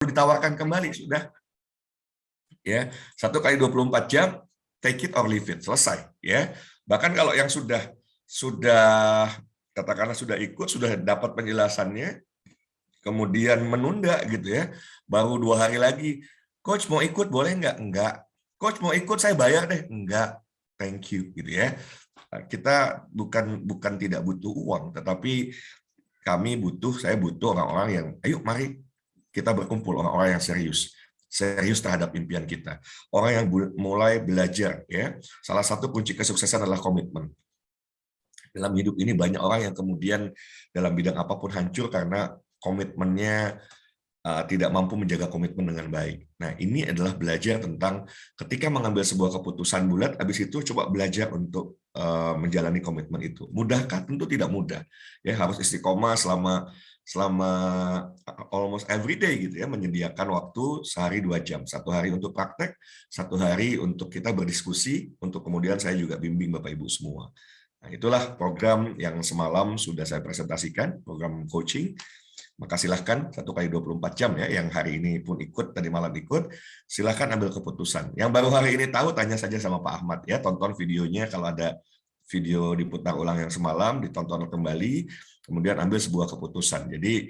ditawarkan kembali sudah ya 1 kali 24 jam, take it or leave it, selesai ya. Bahkan kalau yang sudah katakanlah sudah ikut, sudah dapat penjelasannya, kemudian menunda gitu ya, baru 2 hari lagi, coach mau ikut boleh nggak, coach mau ikut saya bayar deh, enggak, thank you gitu ya. Kita bukan tidak butuh uang, tetapi saya butuh orang-orang yang ayo mari kita berkumpul, orang-orang yang serius terhadap impian kita, orang yang mulai belajar ya. Salah satu kunci kesuksesan adalah komitmen. Dalam hidup ini banyak orang yang kemudian dalam bidang apapun hancur karena komitmennya tidak mampu menjaga komitmen dengan baik. Nah, ini adalah belajar tentang ketika mengambil sebuah keputusan bulat, habis itu coba belajar untuk menjalani komitmen itu. Mudahkah? Tentu tidak mudah. Ya, harus istiqomah selama almost every day gitu ya, menyediakan waktu sehari 2 jam, 1 hari untuk praktek, 1 hari untuk kita berdiskusi, untuk kemudian saya juga bimbing Bapak Ibu semua. Nah, itulah program yang semalam sudah saya presentasikan, program coaching. Maka silahkan 1 kali 24 jam ya, yang hari ini pun ikut, tadi malam ikut, silahkan ambil keputusan. Yang baru hari ini tahu, tanya saja sama Pak Ahmad ya, tonton videonya, kalau ada video diputar ulang yang semalam, ditonton kembali, kemudian ambil sebuah keputusan. Jadi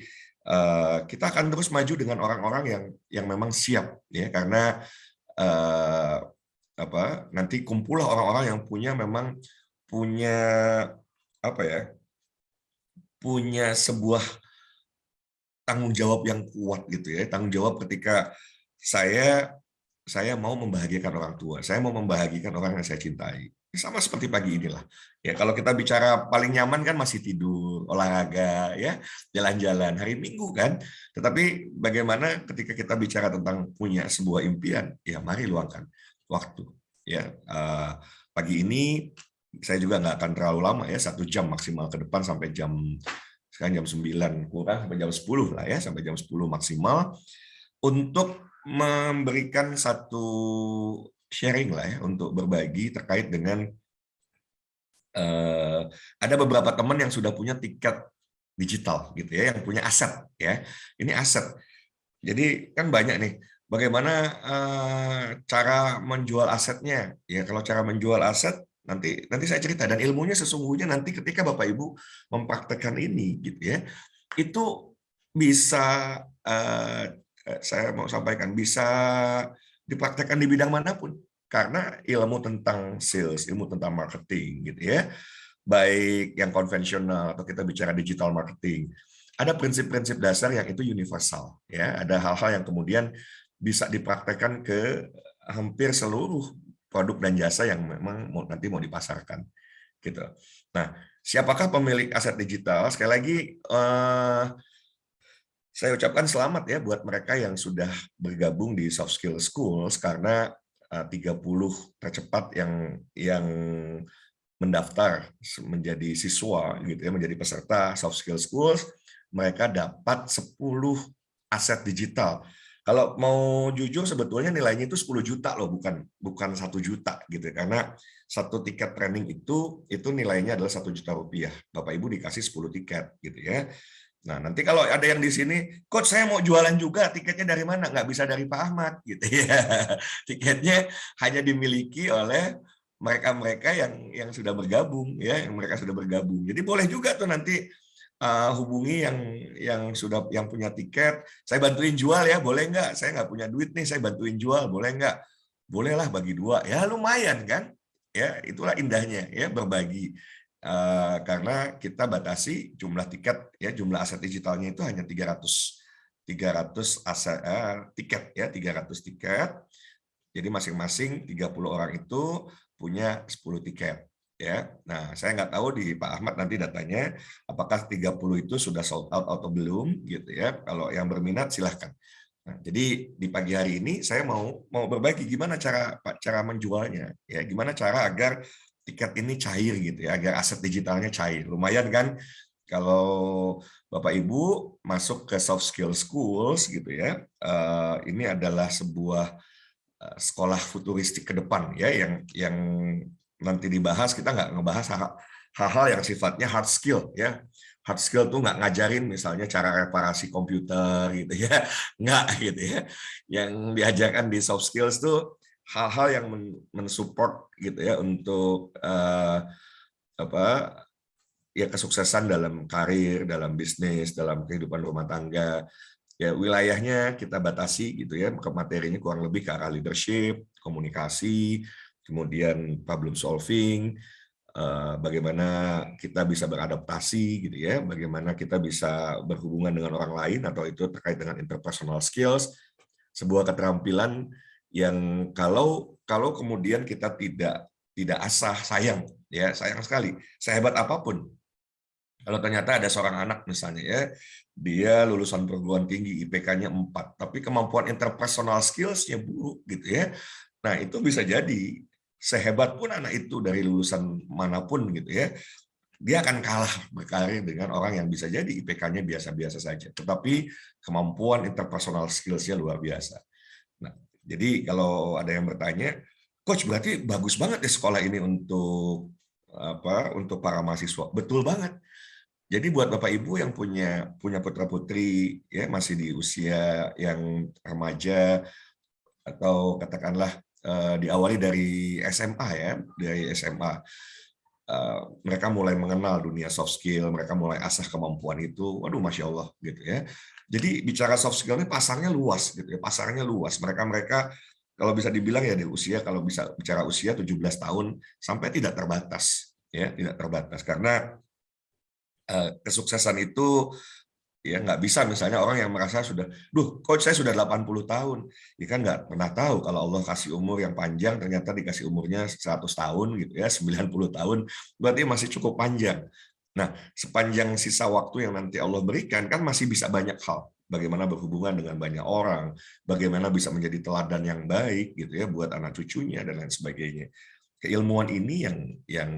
kita akan terus maju dengan orang-orang yang memang siap ya, karena nanti kumpullah orang-orang yang punya sebuah tanggung jawab yang kuat gitu ya, tanggung jawab ketika saya mau membahagiakan orang tua, saya mau membahagiakan orang yang saya cintai. Sama seperti pagi inilah. Ya, kalau kita bicara paling nyaman kan masih tidur, olahraga, ya, jalan-jalan hari Minggu kan. Tetapi bagaimana ketika kita bicara tentang punya sebuah impian, ya mari luangkan waktu. Ya, pagi ini saya juga nggak akan terlalu lama ya, 1 jam maksimal ke depan sampai sekarang jam 9 kurang sampai jam 10 lah ya, sampai jam 10 maksimal, untuk memberikan satu sharing lah ya, untuk berbagi terkait dengan ada beberapa teman yang sudah punya tiket digital gitu ya, yang punya aset ya. Ini aset. Jadi kan banyak nih, bagaimana cara menjual asetnya ya. Kalau cara menjual aset nanti saya cerita, dan ilmunya sesungguhnya nanti ketika Bapak Ibu mempraktekkan ini gitu ya, itu bisa saya mau sampaikan, bisa dipraktekkan di bidang manapun, karena ilmu tentang sales, ilmu tentang marketing gitu ya, baik yang konvensional atau kita bicara digital marketing, ada prinsip-prinsip dasar yang itu universal ya, ada hal-hal yang kemudian bisa dipraktekkan ke hampir seluruh produk dan jasa yang memang nanti mau dipasarkan gitu. Nah, siapakah pemilik aset digital? Sekali lagi saya ucapkan selamat ya buat mereka yang sudah bergabung di Soft Skill Schools, karena 30 tercepat yang mendaftar menjadi siswa gitu ya, menjadi peserta Soft Skill Schools, mereka dapat 10 aset digital. Kalau mau jujur sebetulnya nilainya itu 10 juta loh, bukan 1 juta gitu, karena satu tiket training itu nilainya adalah 1 juta rupiah. Bapak Ibu dikasih 10 tiket gitu ya. Nah, nanti kalau ada yang di sini, coach saya mau jualan juga, tiketnya dari mana? Nggak bisa dari Pak Ahmad gitu ya. Tiketnya hanya dimiliki oleh mereka-mereka yang sudah bergabung ya, yang mereka sudah bergabung. Jadi boleh juga tuh nanti hubungi yang punya tiket, saya bantuin jual ya, boleh nggak? Saya nggak punya duit nih, saya bantuin jual, boleh nggak? Bolehlah, bagi 2 ya, lumayan kan? Ya, itulah indahnya ya, berbagi. Karena kita batasi jumlah tiket ya, jumlah aset digitalnya itu hanya 300 aset tiket ya, 300 tiket. Jadi masing-masing 30 orang itu punya 10 tiket ya. Nah, saya nggak tahu di Pak Ahmad nanti datanya apakah 30 itu sudah sold out atau belum gitu ya. Kalau yang berminat silahkan. Nah, jadi di pagi hari ini saya mau berbagi gimana cara menjualnya ya, gimana cara agar tiket ini cair gitu ya, agar aset digitalnya cair. Lumayan kan kalau Bapak Ibu masuk ke Soft Skill Schools gitu ya. Ini adalah sebuah sekolah futuristik ke depan ya, yang nanti dibahas. Kita nggak ngebahas hal-hal yang sifatnya hard skill ya. Hard skill tuh nggak ngajarin misalnya cara reparasi komputer gitu ya, nggak gitu ya. Yang diajarkan di soft skills tuh hal-hal yang mensupport gitu ya untuk apa ya kesuksesan dalam karir, dalam bisnis, dalam kehidupan rumah tangga. Ya wilayahnya kita batasi gitu ya, ke materinya kurang lebih ke arah leadership, komunikasi, kemudian problem solving, bagaimana kita bisa beradaptasi gitu ya, bagaimana kita bisa berhubungan dengan orang lain atau itu terkait dengan interpersonal skills, sebuah keterampilan yang kalau kemudian kita tidak asah, sayang ya, sayang sekali, sehebat apapun kalau ternyata ada seorang anak misalnya ya, dia lulusan perguruan tinggi IPK-nya 4, tapi kemampuan interpersonal skills-nya buruk gitu ya. Nah, itu bisa jadi sehebat pun anak itu dari lulusan manapun gitu ya, dia akan kalah berkarir dengan orang yang bisa jadi IPK-nya biasa-biasa saja, tetapi kemampuan interpersonal skills-nya luar biasa. Nah, jadi kalau ada yang bertanya, Coach berarti bagus banget ya sekolah ini untuk untuk para mahasiswa. Betul banget. Jadi buat Bapak Ibu yang punya putra-putri ya masih di usia yang remaja atau katakanlah diawali dari SMA ya, dari SMA mereka mulai mengenal dunia soft skill, mereka mulai asah kemampuan itu, waduh masya Allah gitu ya. Jadi bicara soft skill ini pasarnya luas gitu ya, pasarnya luas. Mereka kalau bisa dibilang ya di usia kalau bisa bicara usia 17 tahun sampai tidak terbatas ya, tidak terbatas karena kesuksesan itu ya nggak bisa misalnya orang yang merasa sudah, coach saya sudah 80 tahun, ya kan nggak pernah tahu kalau Allah kasih umur yang panjang ternyata dikasih umurnya 100 tahun gitu ya, 90 tahun, berarti masih cukup panjang. Nah, sepanjang sisa waktu yang nanti Allah berikan kan masih bisa banyak hal. Bagaimana berhubungan dengan banyak orang, bagaimana bisa menjadi teladan yang baik gitu ya buat anak cucunya dan lain sebagainya. Keilmuan ini yang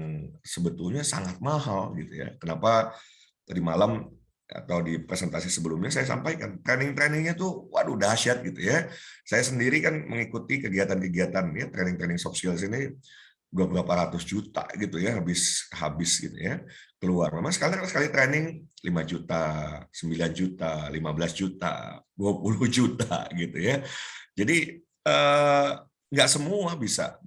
sebetulnya sangat mahal gitu ya. Kenapa tadi malam atau di presentasi sebelumnya saya sampaikan training-trainingnya tuh waduh dahsyat gitu ya. Saya sendiri kan mengikuti kegiatan-kegiatan ya training-training soft skills ini beberapa ratus juta gitu ya habis gitu ya keluar. Memang sekali training 5 juta, 9 juta, 15 juta, 20 juta gitu ya. Jadi nggak semua bisa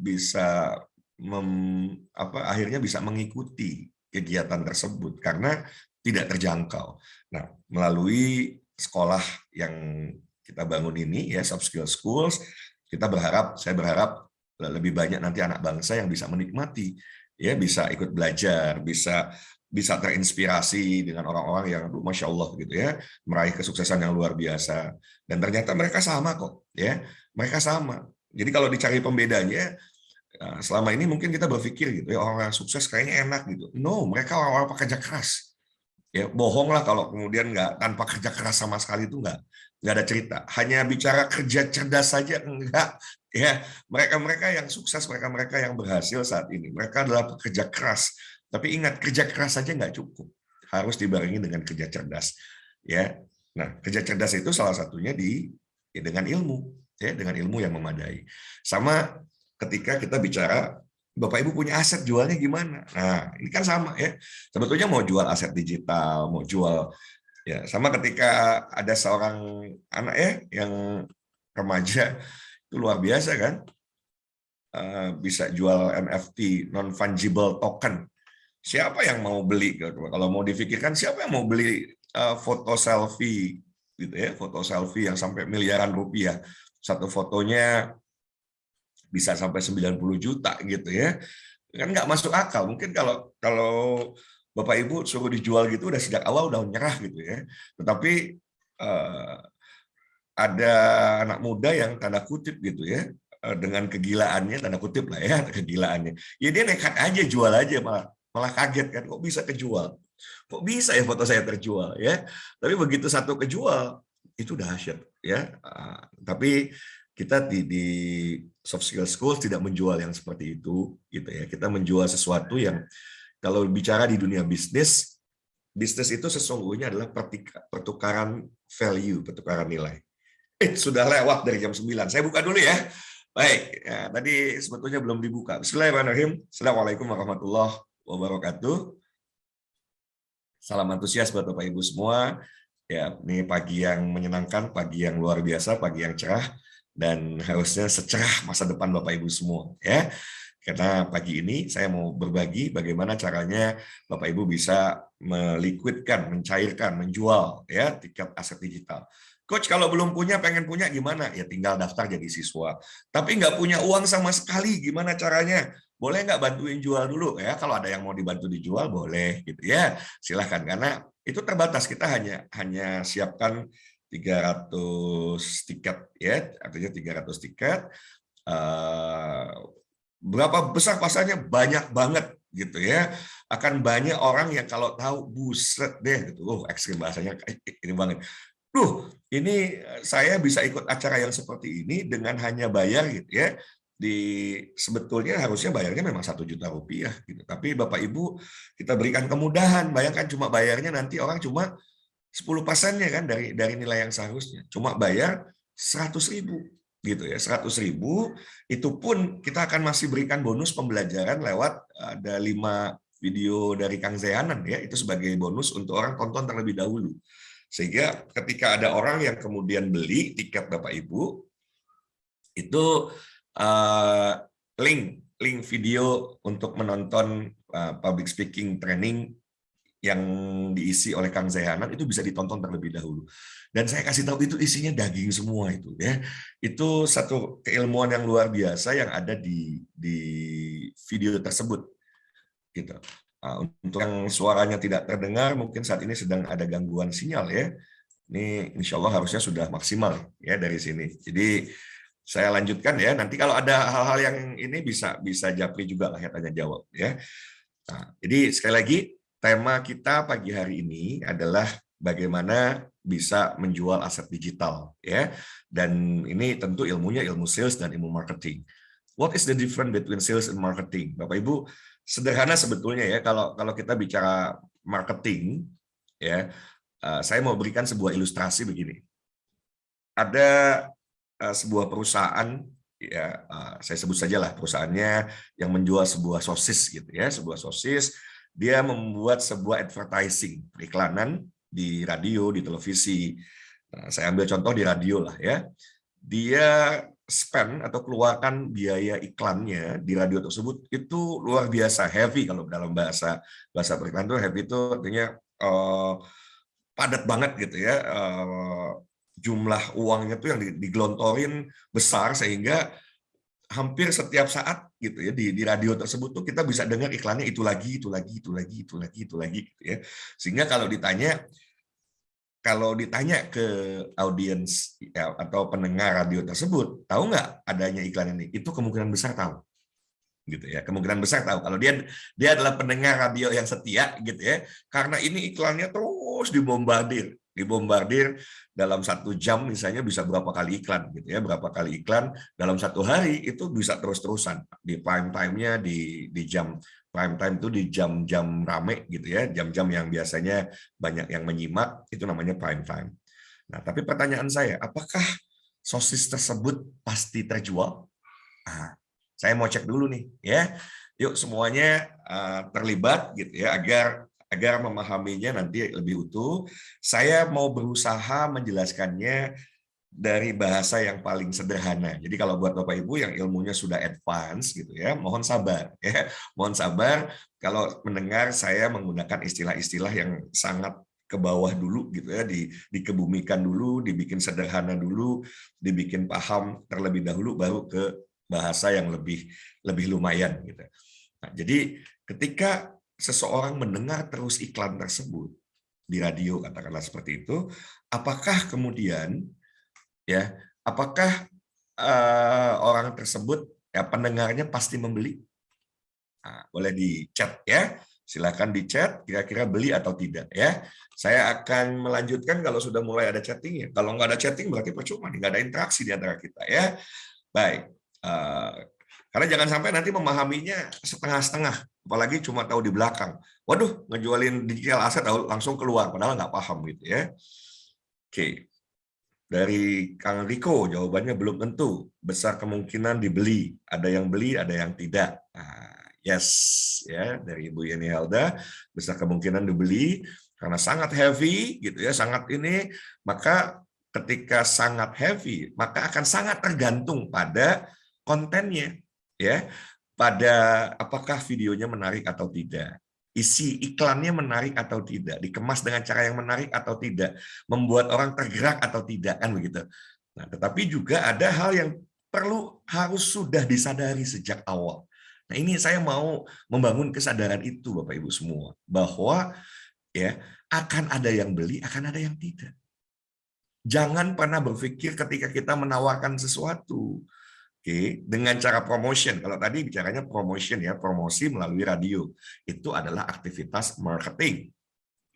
akhirnya bisa mengikuti kegiatan tersebut karena tidak terjangkau. Nah, melalui sekolah yang kita bangun ini ya soft skill schools, saya berharap lebih banyak nanti anak bangsa yang bisa menikmati, ya bisa ikut belajar, bisa terinspirasi dengan orang-orang yang masya Allah gitu ya meraih kesuksesan yang luar biasa dan ternyata mereka sama kok ya mereka sama. Jadi kalau dicari pembedanya selama ini mungkin kita berpikir gitu ya orang yang sukses kayaknya enak gitu. No, mereka orang-orang pekerja keras. Ya bohong lah kalau kemudian nggak tanpa kerja keras sama sekali itu nggak ada cerita. Hanya bicara kerja cerdas saja enggak. Ya mereka yang sukses, mereka yang berhasil saat ini. Mereka adalah pekerja keras. Tapi ingat kerja keras saja nggak cukup. Harus dibarengi dengan kerja cerdas. Ya, nah kerja cerdas itu salah satunya dengan ilmu, ya dengan ilmu yang memadai. Sama ketika kita bicara Bapak Ibu punya aset jualnya gimana? Nah, ini kan sama ya. Sebetulnya mau jual aset digital, mau jual ya sama ketika ada seorang anak ya yang remaja itu luar biasa kan bisa jual NFT non fungible token. Siapa yang mau beli? Kalau mau difikirkan siapa yang mau beli foto selfie gitu ya, foto selfie yang sampai miliaran rupiah. Satu fotonya bisa sampai 90 juta gitu ya. Kan nggak masuk akal. Mungkin kalau Bapak Ibu suruh dijual gitu udah sejak awal udah menyerah gitu ya. Tetapi ada anak muda yang tanda kutip gitu ya dengan kegilaannya tanda kutip lah ya kegilaannya. Ya dia nekat aja jual aja malah kaget kan kok bisa kejual. Kok bisa ya foto saya terjual ya. Tapi begitu satu kejual itu dahsyat ya. Tapi kita di soft skill school tidak menjual yang seperti itu gitu ya. Kita menjual sesuatu yang kalau bicara di dunia bisnis itu sesungguhnya adalah pertukaran value, pertukaran nilai. Sudah lewat dari jam 9. Saya buka dulu ya. Baik, ya, tadi sebetulnya belum dibuka. Bismillahirrahmanirrahim. Assalamualaikum warahmatullahi wabarakatuh. Salam antusias buat Bapak Ibu semua. Ya, ini pagi yang menyenangkan, pagi yang luar biasa, pagi yang cerah, dan harusnya secerah masa depan Bapak Ibu semua. Ya, karena pagi ini saya mau berbagi bagaimana caranya Bapak Ibu bisa meliquidkan, mencairkan, menjual ya tiket aset digital. Coach, kalau belum punya, pengen punya gimana? Ya tinggal daftar jadi siswa. Tapi nggak punya uang sama sekali, gimana caranya? Boleh nggak bantuin jual dulu ya? Kalau ada yang mau dibantu dijual, boleh gitu ya. Silahkan, karena itu terbatas. Kita hanya siapkan 300 tiket ya, artinya 300 tiket. Eh, Berapa besar pasarnya? Banyak banget gitu ya. Akan banyak orang yang kalau tahu buset deh gitu. Ekstrim bahasanya ini banget. Ini saya bisa ikut acara yang seperti ini dengan hanya bayar gitu ya. Sebetulnya harusnya bayarnya memang 1 juta rupiah gitu. Tapi Bapak Ibu kita berikan kemudahan. Bayangkan cuma bayarnya nanti orang cuma 10%-nya kan dari nilai yang seharusnya. Cuma bayar 100.000 gitu ya. 100.000 itu pun kita akan masih berikan bonus pembelajaran lewat ada 5 video dari Kang Zehanan ya. Itu sebagai bonus untuk orang tonton terlebih dahulu. Sehingga ketika ada orang yang kemudian beli tiket Bapak Ibu, itu uh, link video untuk menonton public speaking training yang diisi oleh Kang Zehanan itu bisa ditonton terlebih dahulu. Dan saya kasih tahu itu isinya daging semua itu ya. Itu satu keilmuan yang luar biasa yang ada di video tersebut gitu. Untuk yang suaranya tidak terdengar, mungkin saat ini sedang ada gangguan sinyal ya. Ini insya Allah harusnya sudah maksimal ya dari sini. Jadi saya lanjutkan ya. Nanti kalau ada hal-hal yang ini bisa Japri juga lah ya tanya jawab ya. Nah, jadi sekali lagi tema kita pagi hari ini adalah bagaimana bisa menjual aset digital ya. Dan ini tentu ilmunya ilmu sales dan ilmu marketing. What is the difference between sales and marketing? Bapak Ibu, sederhana sebetulnya ya kalau kita bicara marketing ya, saya mau berikan sebuah ilustrasi begini. Ada sebuah perusahaan ya, saya sebut saja lah perusahaannya yang menjual sebuah sosis gitu ya, sebuah sosis. Dia membuat sebuah advertising, periklanan di radio, di televisi. Nah, saya ambil contoh di radio lah ya. Dia spend atau keluarkan biaya iklannya di radio tersebut itu luar biasa heavy. Kalau dalam bahasa periklan itu heavy itu artinya padat banget gitu ya, jumlah uangnya tuh yang digelontorin besar sehingga hampir setiap saat gitu ya di radio tersebut tuh kita bisa dengar iklannya itu lagi gitu ya. Sehingga kalau ditanya ke audiens ya, atau pendengar radio tersebut, tahu nggak adanya iklan ini? Itu kemungkinan besar tahu. Gitu ya, kemungkinan besar tahu kalau dia adalah pendengar radio yang setia gitu ya, karena ini iklannya terus dibombardir dalam 1 jam misalnya bisa berapa kali iklan gitu ya, berapa kali iklan dalam 1 hari itu bisa terus-terusan di prime time-nya di jam prime time itu di jam-jam rame gitu ya, jam-jam yang biasanya banyak yang menyimak itu namanya prime time. Nah, tapi pertanyaan saya, apakah sosis tersebut pasti terjual? Saya mau cek dulu nih ya. Yuk semuanya terlibat gitu ya agar memahaminya nanti lebih utuh. Saya mau berusaha menjelaskannya dari bahasa yang paling sederhana. Jadi kalau buat Bapak Ibu yang ilmunya sudah advance gitu ya, mohon sabar ya. Mohon sabar kalau mendengar saya menggunakan istilah-istilah yang sangat ke bawah dulu gitu ya, dikebumikan dulu, dibikin sederhana dulu, dibikin paham terlebih dahulu baru ke bahasa yang lebih lumayan gitu. Nah, jadi ketika seseorang mendengar terus iklan tersebut di radio katakanlah seperti itu, apakah kemudian ya, apakah orang tersebut ya pendengarnya pasti membeli? Nah, boleh di chat ya. Silakan di chat kira-kira beli atau tidak ya. Saya akan melanjutkan kalau sudah mulai ada chatting ya. Kalau nggak ada chatting berarti percuma nih, nggak ada interaksi di antara kita ya. Baik. Karena jangan sampai nanti memahaminya setengah-setengah, apalagi cuma tahu di belakang. Waduh, ngejualin digital aset langsung keluar, padahal nggak paham gitu ya. Oke. Dari Kang Riko, jawabannya belum tentu. Besar kemungkinan dibeli. Ada yang beli, ada yang tidak. Yes, ya dari Ibu Yeni Helda, besar kemungkinan dibeli. Karena sangat heavy gitu ya, sangat ini, maka ketika sangat heavy, maka akan sangat tergantung pada kontennya, ya, pada apakah videonya menarik atau tidak, isi iklannya menarik atau tidak, dikemas dengan cara yang menarik atau tidak, membuat orang tergerak atau tidak, kan begitu. Nah, tetapi juga ada hal yang harus sudah disadari sejak awal. Nah, ini saya mau membangun kesadaran itu, Bapak Ibu semua, bahwa ya akan ada yang beli, akan ada yang tidak. Jangan pernah berpikir ketika kita menawarkan sesuatu, dengan cara promotion. Kalau tadi bicaranya promotion ya, promosi melalui radio, itu adalah aktivitas marketing.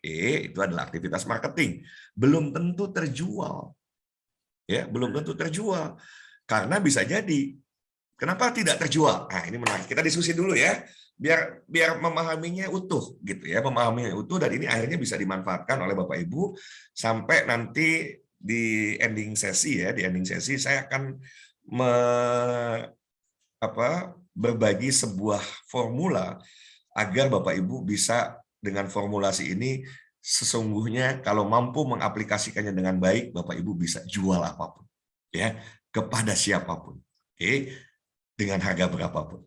Itu adalah aktivitas marketing. Belum tentu terjual. Ya, belum tentu terjual. Karena bisa jadi, kenapa tidak terjual? Nah, ini menarik. Kita diskusi dulu ya, biar memahaminya utuh gitu ya, memahaminya utuh, dan ini akhirnya bisa dimanfaatkan oleh Bapak Ibu sampai nanti di ending sesi ya, di ending sesi saya akan berbagi sebuah formula agar Bapak Ibu bisa dengan formulasi ini sesungguhnya kalau mampu mengaplikasikannya dengan baik, Bapak Ibu bisa jual apapun ya, kepada siapapun. Dengan harga berapapun.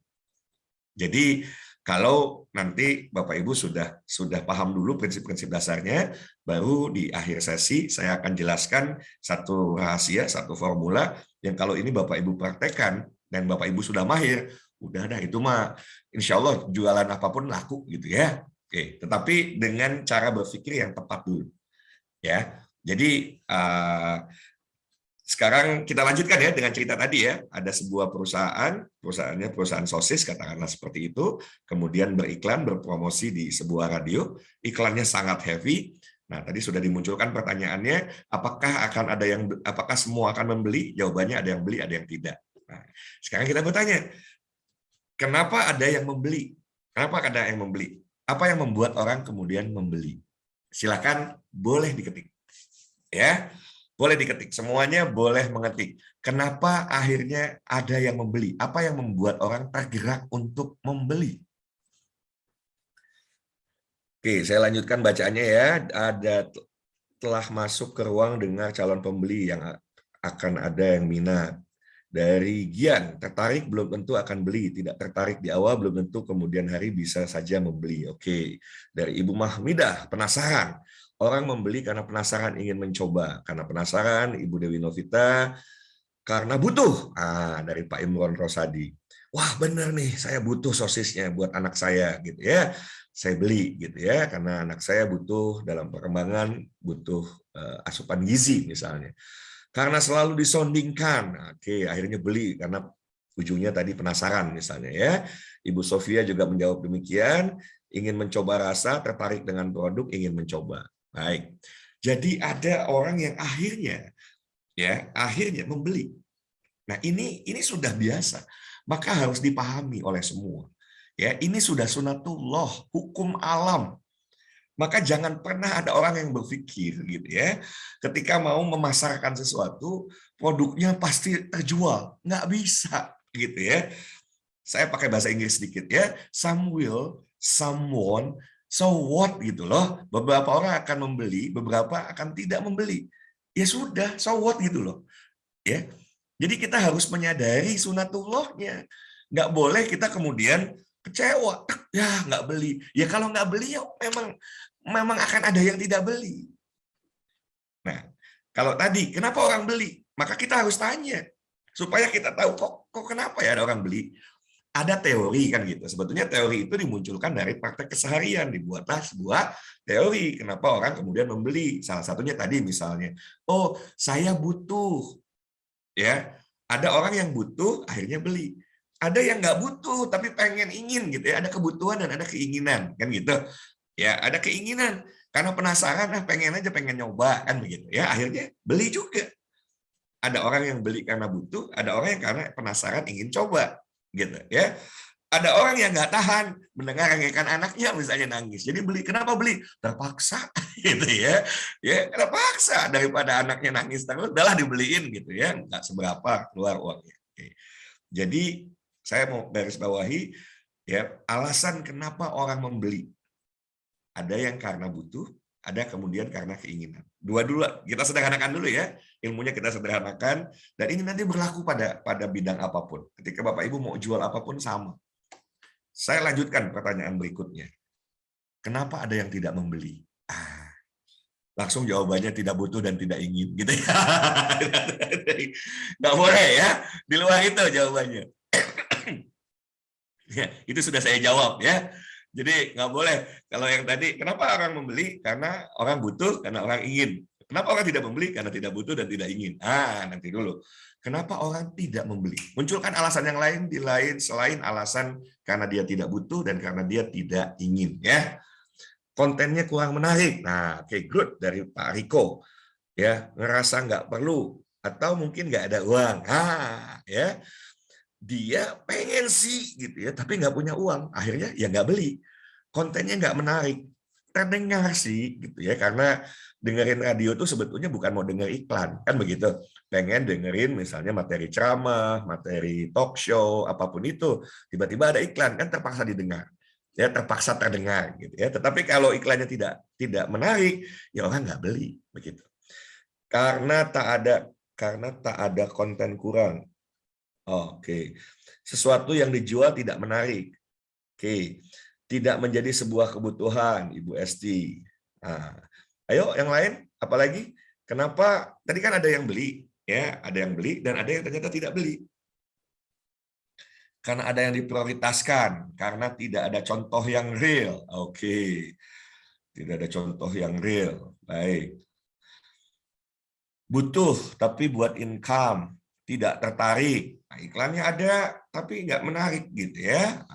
Jadi kalau nanti Bapak Ibu sudah paham dulu prinsip-prinsip dasarnya, baru di akhir sesi saya akan jelaskan satu rahasia, satu formula yang kalau ini Bapak Ibu praktekkan dan Bapak Ibu sudah mahir, udah dah itu mah insya Allah jualan apapun laku gitu ya. Tetapi dengan cara berpikir yang tepat dulu. Ya, jadi sekarang kita lanjutkan ya dengan cerita tadi ya. Ada sebuah perusahaannya perusahaan sosis katakanlah seperti itu, kemudian beriklan, berpromosi di sebuah radio, iklannya sangat heavy. Nah, tadi sudah dimunculkan pertanyaannya, apakah semua akan membeli? Jawabannya ada yang beli, ada yang tidak. Nah, sekarang kita bertanya, kenapa ada yang membeli? Kenapa ada yang membeli? Apa yang membuat orang kemudian membeli? Silakan, boleh diketik. Ya. Boleh diketik, semuanya boleh mengetik. Kenapa akhirnya ada yang membeli? Apa yang membuat orang tergerak untuk membeli? Oke, saya lanjutkan bacaannya ya. Telah masuk ke ruang dengar calon pembeli yang akan ada yang minat. Dari Gian, tertarik belum tentu akan beli, tidak tertarik di awal belum tentu kemudian hari bisa saja membeli. Oke. Dari Ibu Mahmidah, penasaran. Orang membeli karena penasaran ingin mencoba. Karena penasaran, Ibu Dewi Novita, karena butuh. Dari Pak Imron Rosadi. Wah, benar nih, saya butuh sosisnya buat anak saya gitu ya. Saya beli gitu ya, karena anak saya butuh dalam perkembangan, butuh asupan gizi misalnya. Karena selalu disondingkan. Oke, akhirnya beli karena ujungnya tadi penasaran misalnya ya. Ibu Sofia juga menjawab demikian, ingin mencoba rasa, tertarik dengan produk, ingin mencoba. Baik. Jadi ada orang yang akhirnya membeli. Nah, ini sudah biasa. Maka harus dipahami oleh semua. Ya, ini sudah sunatullah, hukum alam. Maka jangan pernah ada orang yang berpikir gitu ya, ketika mau memasarkan sesuatu, produknya pasti terjual. Nggak bisa gitu ya. Saya pakai bahasa Inggris sedikit ya. Some will, some won't, so what gitu loh. Beberapa orang akan membeli, beberapa akan tidak membeli. Ya sudah, so what gitu loh. Ya. Jadi kita harus menyadari sunatullahnya. Nggak boleh kita kemudian kecewa, ya nggak beli. Ya kalau nggak beli ya memang akan ada yang tidak beli. Nah, kalau tadi kenapa orang beli? Maka kita harus tanya supaya kita tahu kok kenapa ya ada orang beli. Ada teori kan gitu. Sebetulnya teori itu dimunculkan dari praktek keseharian, dibuatlah sebuah teori kenapa orang kemudian membeli. Salah satunya tadi misalnya, oh saya butuh, ya. Ada orang yang butuh akhirnya beli. Ada yang nggak butuh tapi ingin gitu ya. Ada kebutuhan dan ada keinginan kan gitu. Ya ada keinginan karena penasaran, pengen nyoba kan begitu ya. Akhirnya beli juga. Ada orang yang beli karena butuh, ada orang yang karena penasaran ingin coba gitu ya. Ada orang yang nggak tahan mendengar rengekan anaknya misalnya nangis, jadi beli. Kenapa beli? Terpaksa gitu ya. Ya terpaksa, daripada anaknya nangis terus udahlah dibeliin gitu ya, nggak seberapa keluar uangnya. Oke. Jadi saya mau garis bawahi ya, alasan kenapa orang membeli. Ada yang karena butuh, ada kemudian karena keinginan. Dua dulu, kita sederhanakan dulu ya, ilmunya kita sederhanakan, dan ini nanti berlaku pada bidang apapun. Ketika Bapak Ibu mau jual apapun sama. Saya lanjutkan pertanyaan berikutnya. Kenapa ada yang tidak membeli? Langsung jawabannya tidak butuh dan tidak ingin, gitu ya. Nggak boleh ya, di luar itu jawabannya. Ya, itu sudah saya jawab ya. Jadi nggak boleh. Kalau yang tadi, kenapa orang membeli? Karena orang butuh, karena orang ingin. Kenapa orang tidak membeli? Karena tidak butuh dan tidak ingin. Nanti dulu. Kenapa orang tidak membeli? Munculkan alasan yang lain di lain selain alasan karena dia tidak butuh dan karena dia tidak ingin. Ya, kontennya kurang menarik. Nah, oke, good dari Pak Riko. Ya, ngerasa nggak perlu atau mungkin nggak ada uang. Ya. Dia pengen sih gitu ya, tapi nggak punya uang, akhirnya ya nggak beli, kontennya nggak menarik, terdengar sih gitu ya, karena dengerin radio itu sebetulnya bukan mau denger iklan kan begitu, pengen dengerin misalnya materi ceramah, materi talk show, apapun itu, tiba-tiba ada iklan kan terpaksa didengar ya, terpaksa terdengar gitu ya. Tetapi kalau iklannya tidak menarik ya orang nggak beli begitu, karena tak ada konten kurang. Oke, sesuatu yang dijual tidak menarik. Oke, tidak menjadi sebuah kebutuhan, Ibu Esti. Nah, ayo yang lain, apalagi? Kenapa? Tadi kan ada yang beli, ya, ada yang beli dan ada yang ternyata tidak beli. Karena ada yang diprioritaskan, karena tidak ada contoh yang real. Oke, tidak ada contoh yang real. Baik. Butuh tapi buat income, tidak tertarik. Nah, iklannya ada tapi nggak menarik gitu ya.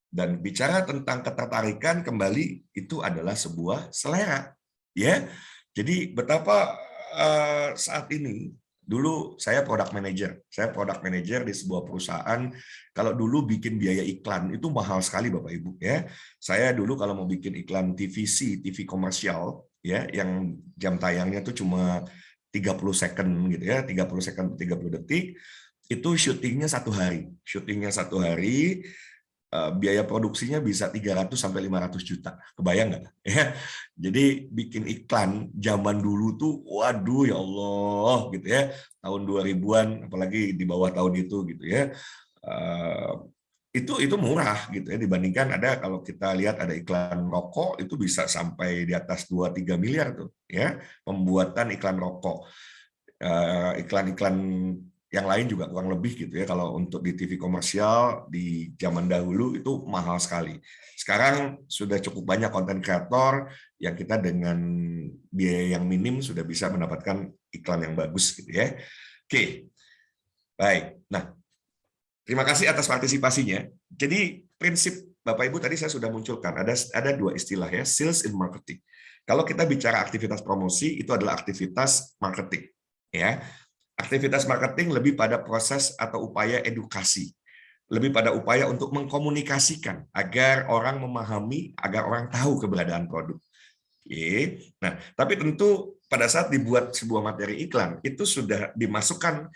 Dan bicara tentang ketertarikan kembali itu adalah sebuah selera, ya. Jadi betapa saat ini, dulu saya product manager di sebuah perusahaan. Kalau dulu bikin biaya iklan itu mahal sekali Bapak Ibu ya. Saya dulu kalau mau bikin iklan TVC, TV komersial ya, yang jam tayangnya tuh cuma 30 second gitu ya, 30 second 30 detik, itu syutingnya satu hari, biaya produksinya bisa 300 sampai 500 juta. Kebayang nggak? Ya. Jadi bikin iklan zaman dulu tuh, waduh ya Allah gitu ya, tahun 2000-an, apalagi di bawah tahun itu gitu ya. Itu murah gitu ya, dibandingkan ada, kalau kita lihat ada iklan rokok itu bisa sampai di atas 2-3 miliar tuh ya, pembuatan iklan rokok. Iklan-iklan yang lain juga kurang lebih gitu ya, kalau untuk di TV komersial di zaman dahulu itu mahal sekali. Sekarang sudah cukup banyak konten kreator yang kita dengan biaya yang minim sudah bisa mendapatkan iklan yang bagus gitu ya. Oke, baik. Nah, terima kasih atas partisipasinya. Jadi prinsip Bapak Ibu tadi saya sudah munculkan, ada dua istilah ya, sales and marketing. Kalau kita bicara aktivitas promosi, itu adalah aktivitas marketing. Ya, aktivitas marketing lebih pada proses atau upaya edukasi, lebih pada upaya untuk mengkomunikasikan agar orang memahami, agar orang tahu keberadaan produk. Oke. Nah, tapi tentu pada saat dibuat sebuah materi iklan itu sudah dimasukkan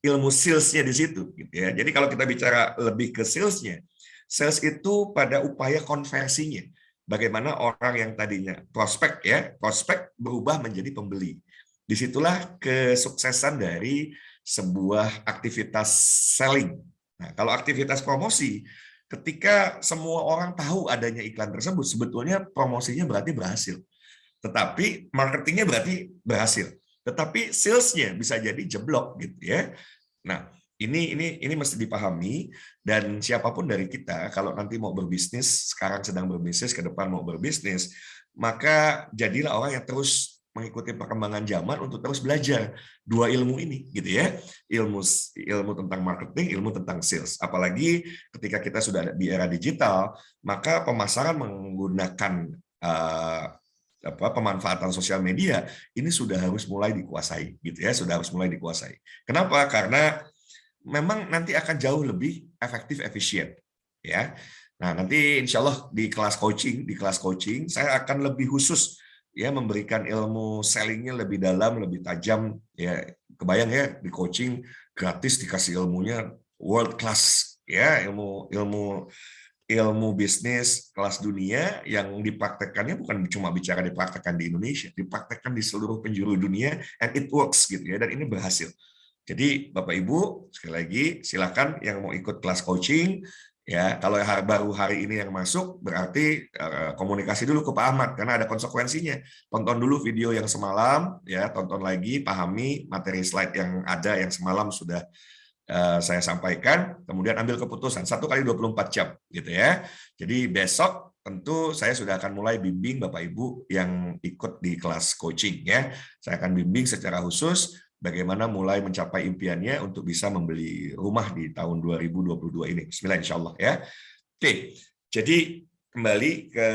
ilmu salesnya di situ, gitu ya. Jadi kalau kita bicara lebih ke salesnya, sales itu pada upaya konversinya. Bagaimana orang yang tadinya prospek ya, prospek berubah menjadi pembeli. Disitulah kesuksesan dari sebuah aktivitas selling. Nah, kalau aktivitas promosi, ketika semua orang tahu adanya iklan tersebut, sebetulnya promosinya berarti berhasil. Tetapi marketingnya berarti berhasil. Tetapi salesnya bisa jadi jeblok gitu ya. Nah, ini mesti dipahami, dan siapapun dari kita kalau nanti mau berbisnis, sekarang sedang berbisnis, ke depan mau berbisnis, maka jadilah orang yang terus mengikuti perkembangan zaman untuk terus belajar dua ilmu ini gitu ya. Ilmu tentang marketing, ilmu tentang sales. Apalagi ketika kita sudah ada di era digital, maka pemasaran menggunakan pemanfaatan sosial media ini sudah harus mulai dikuasai gitu ya, sudah harus mulai dikuasai. Kenapa? Karena memang nanti akan jauh lebih efektif, efisien ya. Nah, nanti insya Allah di kelas coaching saya akan lebih khusus ya, memberikan ilmu sellingnya lebih dalam, lebih tajam ya. Kebayang ya, di coaching gratis dikasih ilmunya world class ya, ilmu ilmu bisnis kelas dunia yang dipraktekkannya bukan cuma bicara dipraktekkan di Indonesia, dipraktekkan di seluruh penjuru dunia, and it works gitu ya, dan ini berhasil. Jadi Bapak Ibu, sekali lagi silakan yang mau ikut kelas coaching ya. Kalau baru hari ini yang masuk, berarti komunikasi dulu ke Pak Ahmad karena ada konsekuensinya. Tonton dulu video yang semalam ya, tonton lagi, pahami materi slide yang ada yang semalam sudah saya sampaikan, kemudian ambil keputusan 1 kali 24 jam gitu ya. Jadi besok tentu saya sudah akan mulai bimbing Bapak Ibu yang ikut di kelas coaching ya. Saya akan bimbing secara khusus bagaimana mulai mencapai impiannya untuk bisa membeli rumah di tahun 2022 ini. Bismillah insyaallah ya. Oke. Jadi kembali ke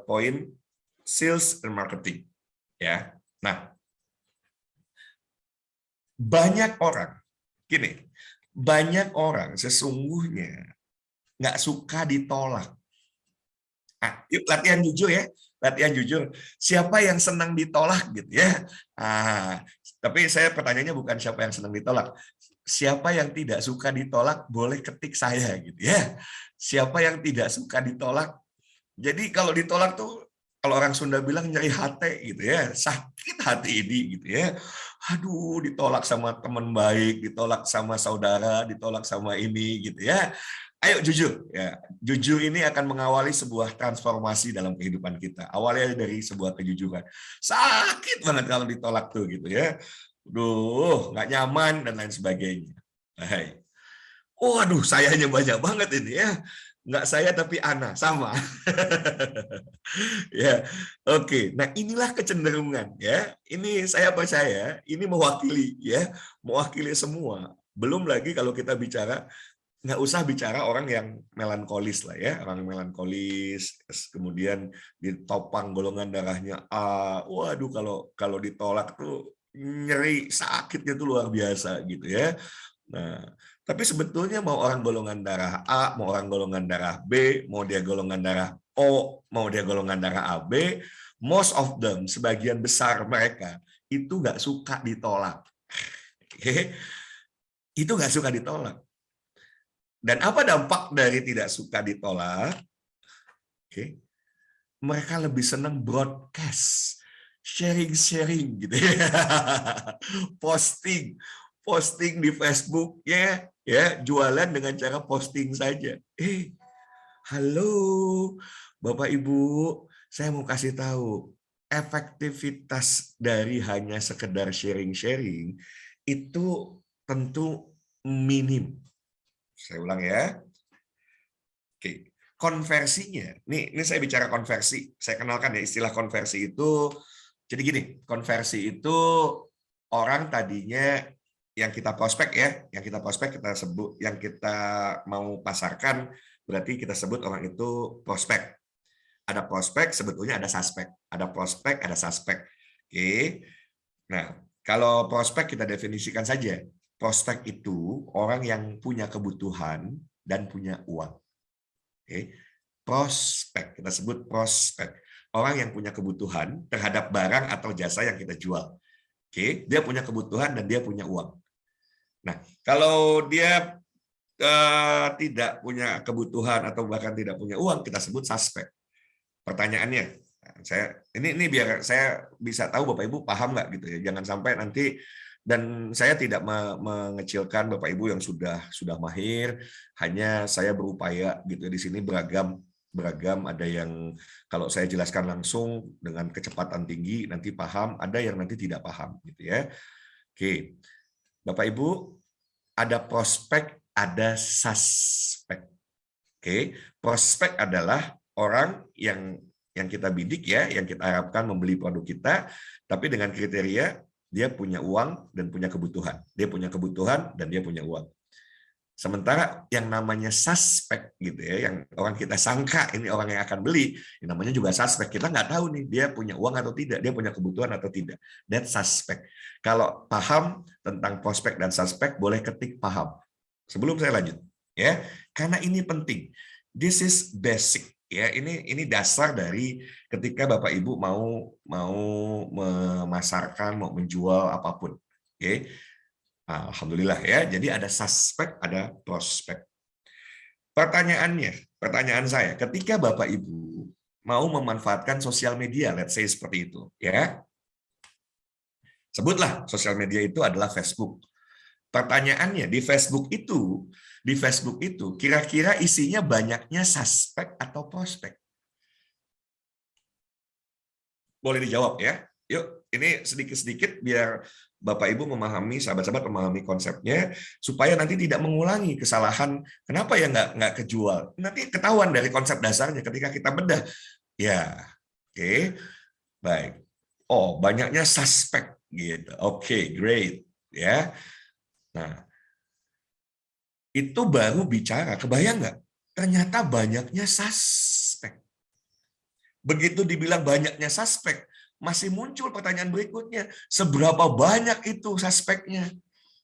poin sales and marketing ya. Nah, banyak orang gini, banyak orang sesungguhnya nggak suka ditolak. Nah, yuk latihan jujur ya, latihan jujur. Siapa yang senang ditolak gitu ya? Tapi saya pertanyaannya bukan siapa yang senang ditolak. Siapa yang tidak suka ditolak boleh ketik saya gitu ya. Siapa yang tidak suka ditolak? Jadi kalau ditolak tuh kalau orang Sunda bilang nyeri hati gitu ya, sakit hati ini gitu ya. Aduh, ditolak sama teman baik, ditolak sama saudara, ditolak sama ini gitu ya. Ayo jujur ya. Jujur ini akan mengawali sebuah transformasi dalam kehidupan kita. Awalnya dari sebuah kejujuran. Sakit banget kalau ditolak tuh gitu ya. Duh, nggak nyaman dan lain sebagainya. Hai. Waduh, sayanya banyak banget ini ya. Nggak saya tapi Ana, sama. Ya, oke. Nah, inilah kecenderungan ya. Ini saya percaya ini mewakili ya, mewakili semua. Belum lagi kalau kita bicara nggak usah bicara orang yang melankolis lah ya, orang melankolis, kemudian ditopang golongan darahnya A. Waduh, kalau ditolak tuh nyeri, sakitnya tuh luar biasa gitu ya. Nah, tapi sebetulnya mau orang golongan darah A, mau orang golongan darah B, mau dia golongan darah O, mau dia golongan darah AB, most of them, sebagian besar mereka, itu nggak suka ditolak. Oke? Itu nggak suka ditolak. Dan apa dampak dari tidak suka ditolak? Oke. Mereka lebih senang broadcast, sharing-sharing gitu ya. Posting di Facebook ya, jualan dengan cara posting saja. Halo Bapak Ibu, saya mau kasih tahu efektivitas dari hanya sekedar sharing-sharing itu tentu minim. Saya ulang ya. Oke, konversinya. Ini saya bicara konversi. Saya kenalkan ya istilah konversi itu. Jadi gini, konversi itu orang tadinya yang kita prospek ya, yang kita prospek kita sebut, yang kita mau pasarkan berarti kita sebut orang itu prospek. Ada prospek, sebetulnya ada suspek. Ada prospek, ada suspek. Oke. Nah, kalau prospek kita definisikan saja. Prospek itu orang yang punya kebutuhan dan punya uang. Oke. Prospek, kita sebut prospek. Orang yang punya kebutuhan terhadap barang atau jasa yang kita jual. Oke, dia punya kebutuhan dan dia punya uang. Nah, kalau dia tidak punya kebutuhan atau bahkan tidak punya uang, kita sebut suspek. Pertanyaannya, ini biar saya bisa tahu Bapak Ibu paham nggak gitu ya. Jangan sampai nanti, dan saya tidak mengecilkan Bapak Ibu yang sudah mahir, hanya saya berupaya gitu di sini beragam, ada yang kalau saya jelaskan langsung dengan kecepatan tinggi nanti paham, ada yang nanti tidak paham gitu ya. Oke. Bapak Ibu, ada prospek, ada suspek. Oke, prospek adalah orang yang kita bidik ya, yang kita harapkan membeli produk kita, tapi dengan kriteria dia punya uang dan punya kebutuhan. Dia punya kebutuhan dan dia punya uang. Sementara yang namanya suspek gitu ya, yang orang kita sangka ini orang yang akan beli, yang namanya juga suspek. Kita nggak tahu nih dia punya uang atau tidak, dia punya kebutuhan atau tidak. That's suspek. Kalau paham tentang prospek dan suspek, boleh ketik paham. Sebelum saya lanjut, ya, karena ini penting. This is basic. Ya, ini dasar dari ketika Bapak Ibu mau memasarkan, mau menjual apapun. Oke. Alhamdulillah ya. Jadi ada suspek, ada prospek. Pertanyaan saya, ketika Bapak Ibu mau memanfaatkan sosial media, let's say seperti itu, ya, sebutlah sosial media itu adalah Facebook. Pertanyaannya, di Facebook itu kira-kira isinya banyaknya suspek atau prospek? Boleh dijawab ya. Yuk, ini sedikit-sedikit biar Bapak Ibu memahami, sahabat-sahabat memahami konsepnya, supaya nanti tidak mengulangi kesalahan. Kenapa ya nggak kejual? Nanti ketahuan dari konsep dasarnya ketika kita bedah. Ya, oke, baik. Oh, banyaknya suspek gitu. Oke, great. Ya, nah itu baru bicara. Kebayang nggak? Ternyata banyaknya suspek. Begitu dibilang banyaknya suspek, masih muncul pertanyaan berikutnya, seberapa banyak itu suspeknya?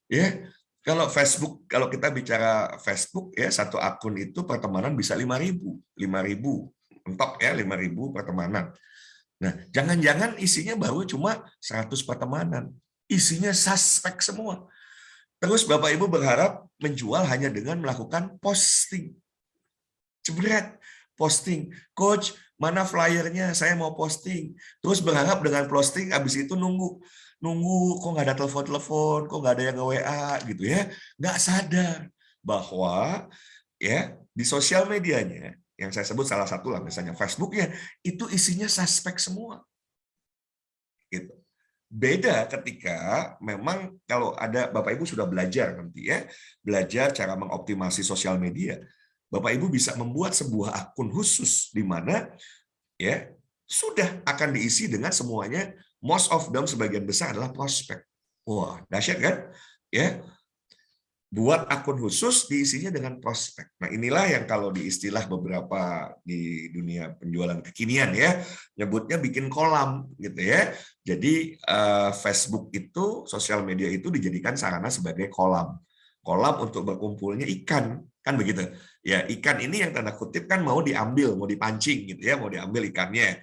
Ya, kalau kita bicara Facebook ya, satu akun itu pertemanan bisa 5.000 mentok ya, 5.000 pertemanan. Nah, jangan-jangan isinya baru cuma 100 pertemanan, isinya suspek semua. Terus Bapak Ibu berharap menjual hanya dengan melakukan posting. Jebret, posting. Coach, mana flyernya? Saya mau posting. Terus berharap dengan posting, habis itu nunggu kok nggak ada telepon-telepon, kok nggak ada yang nge-WA gitu ya. Nggak sadar bahwa ya di sosial medianya, yang saya sebut salah satu lah misalnya Facebooknya, itu isinya suspek semua. Gitu. Beda ketika memang kalau ada Bapak Ibu sudah belajar nanti ya, belajar cara mengoptimasi sosial media. Bapak Ibu bisa membuat sebuah akun khusus di mana ya sudah akan diisi dengan semuanya, most of them sebagian besar adalah prospek. Wah, dahsyat kan? Ya, buat akun khusus diisinya dengan prospek. Nah, inilah yang kalau di istilah beberapa di dunia penjualan kekinian ya, nyebutnya bikin kolam gitu ya. Jadi Facebook itu, sosial media itu dijadikan sarana sebagai kolam. Kolam untuk berkumpulnya ikan, kan begitu. Ya, ikan ini yang tanda kutip kan mau diambil, mau dipancing gitu ya, mau diambil ikannya.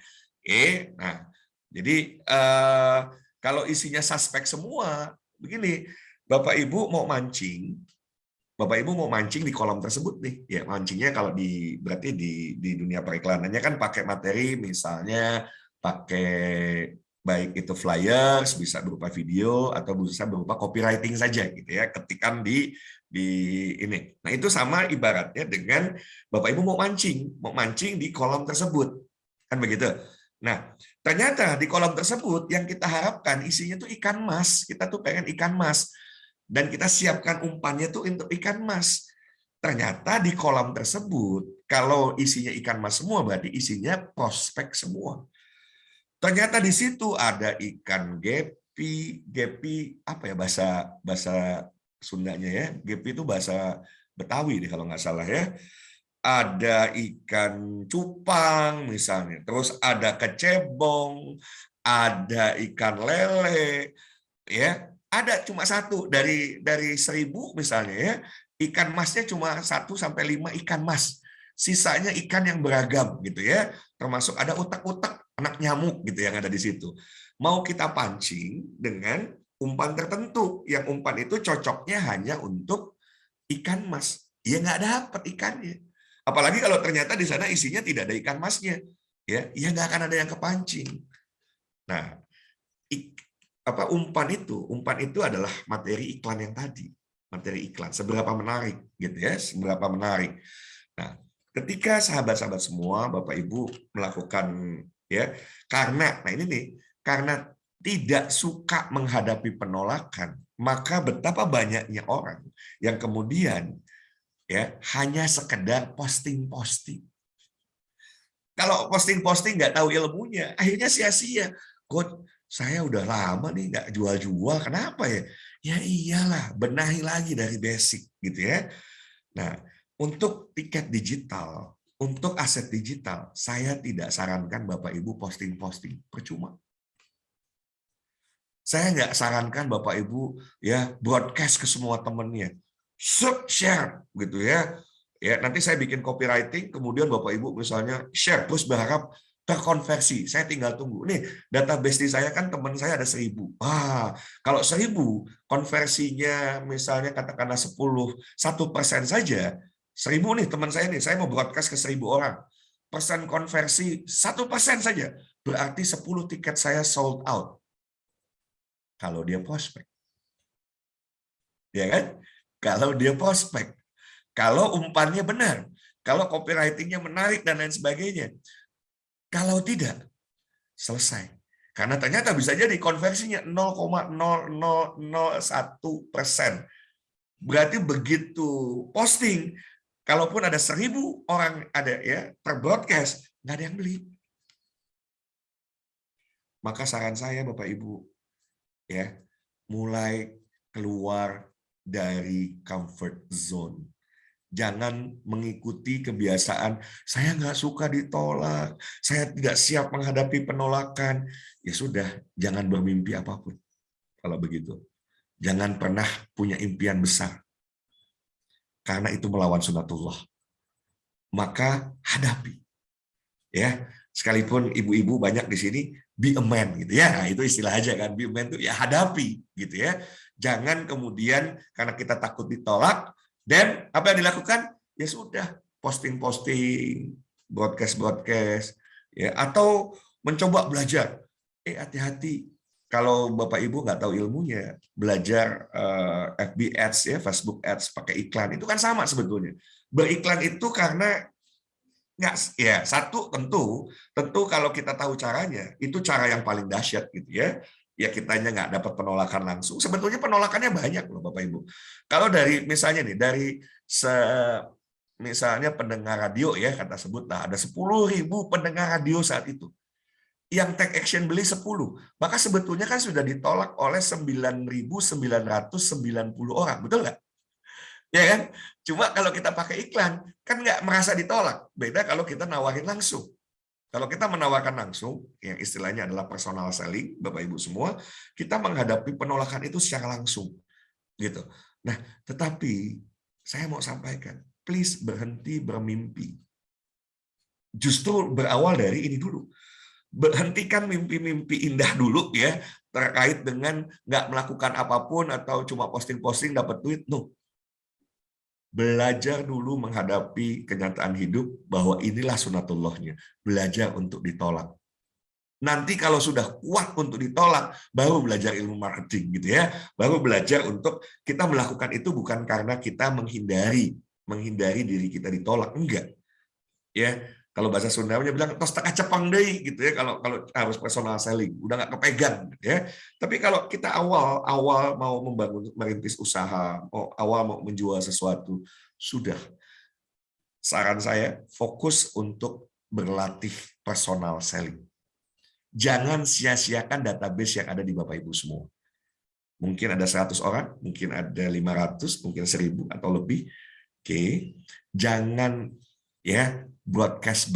Nah, jadi kalau isinya suspek semua, begini, Bapak Ibu mau mancing di kolam tersebut nih. Ya, mancingnya kalau berarti di dunia periklanannya kan pakai materi, misalnya pakai baik itu flyers, bisa berupa video atau bisa berupa copywriting saja gitu ya, ketikan di ini. Nah, itu sama ibaratnya dengan Bapak Ibu mau mancing di kolam tersebut. Kan begitu. Nah, ternyata di kolam tersebut yang kita harapkan isinya tuh ikan mas. Kita tuh pengen ikan mas. Dan kita siapkan umpannya tuh untuk ikan mas. Ternyata di kolam tersebut, kalau isinya ikan mas semua, berarti isinya prospek semua. Ternyata di situ ada ikan gepi apa ya bahasa Sundanya ya? Gepi itu bahasa Betawi nih kalau nggak salah ya. Ada ikan cupang misalnya, terus ada kecebong, ada ikan lele, ya ada cuma satu dari 1.000 misalnya ya, ikan masnya cuma 1 sampai 5 ikan mas, sisanya ikan yang beragam gitu ya, termasuk ada utak-utak anak nyamuk gitu yang ada di situ. Mau kita pancing dengan umpan tertentu, yang umpan itu cocoknya hanya untuk ikan mas, ya nggak dapat ikannya. Apalagi kalau ternyata di sana isinya tidak ada ikan masnya, ya nggak akan ada yang kepancing. Nah, umpan itu adalah materi iklan yang tadi, materi iklan seberapa menarik gitu ya, seberapa menarik. Nah, ketika sahabat-sahabat semua, Bapak Ibu melakukan ya, karena nah ini nih, karena tidak suka menghadapi penolakan, maka betapa banyaknya orang yang kemudian ya hanya sekedar posting-posting. Kalau posting-posting nggak tahu ilmunya, akhirnya sia-sia. Coach, saya udah lama nih nggak jual-jual, kenapa ya? Ya iyalah, benahi lagi dari basic gitu ya. Nah, untuk tiket digital, untuk aset digital, saya tidak sarankan Bapak Ibu posting-posting, percuma. Saya nggak sarankan Bapak Ibu ya broadcast ke semua temannya, share gitu ya. Ya nanti saya bikin copywriting, kemudian Bapak Ibu misalnya share terus berharap terkonversi. Saya tinggal tunggu. Nih database di saya kan teman saya ada 1.000. Kalau 1.000 konversinya misalnya katakanlah 1% saja, 1000 nih teman saya nih, saya mau broadcast ke 1000 orang. Persen konversi 1% saja, berarti 10 tiket saya sold out. Kalau dia prospek. Ya kan? Kalau dia prospek. Kalau umpannya benar. Kalau copywriting-nya menarik dan lain sebagainya. Kalau tidak, selesai. Karena ternyata bisa jadi konversinya 0,0001%. Berarti begitu posting, kalaupun ada 1000 orang ada ya per broadcast, nggak ada yang beli. Maka saran saya Bapak Ibu, ya mulai keluar dari comfort zone. Jangan mengikuti kebiasaan, saya nggak suka ditolak, saya tidak siap menghadapi penolakan. Ya sudah, jangan bermimpi apapun. Kalau begitu, jangan pernah punya impian besar. Karena itu melawan sunatullah. Maka hadapi. Ya, sekalipun ibu-ibu banyak di sini, be a man gitu ya. Nah, itu istilah aja kan, be a man itu ya hadapi gitu ya. Jangan kemudian karena kita takut ditolak, dan apa yang dilakukan? Ya sudah, posting-posting, broadcast-broadcast, ya, atau mencoba belajar. Hati-hati, kalau Bapak Ibu nggak tahu ilmunya, belajar FB Ads, ya, Facebook Ads, pakai iklan, itu kan sama sebetulnya. Beriklan itu karena, nggak, ya satu tentu kalau kita tahu caranya, itu cara yang paling dahsyat gitu ya. Ya kitanya nggak dapat penolakan langsung. Sebetulnya penolakannya banyak loh Bapak Ibu. Kalau dari misalnya nih misalnya pendengar radio ya kata sebutlah ada 10.000 pendengar radio saat itu. Yang take action beli 10, maka sebetulnya kan sudah ditolak oleh 9.990 orang, betul nggak? Ya kan? Cuma kalau kita pakai iklan, kan nggak merasa ditolak. Beda kalau kita nawarin langsung. Kalau kita menawarkan langsung, yang istilahnya adalah personal selling, Bapak Ibu semua, kita menghadapi penolakan itu secara langsung. Gitu. Nah, tetapi saya mau sampaikan, please berhenti bermimpi. Justru berawal dari ini dulu. Berhentikan mimpi-mimpi indah dulu ya, terkait dengan nggak melakukan apapun atau cuma posting-posting dapat duit. No. Belajar dulu menghadapi kenyataan hidup bahwa inilah sunatullahnya. Belajar untuk ditolak. Nanti kalau sudah kuat untuk ditolak, baru belajar ilmu marketing gitu ya. Baru belajar untuk kita melakukan itu bukan karena kita menghindari diri kita ditolak, enggak. Ya, kalau bahasa Sundanya bilang tos teka cepang deh gitu ya, kalau harus personal selling udah nggak kepegang gitu ya. Tapi kalau kita awal mau merintis usaha, awal mau menjual sesuatu, sudah, saran saya fokus untuk berlatih personal selling. Jangan sia-siakan database yang ada di Bapak Ibu semua. Mungkin ada 100 orang, mungkin ada 500, mungkin 1000 atau lebih. Oke, jangan ya broadcast,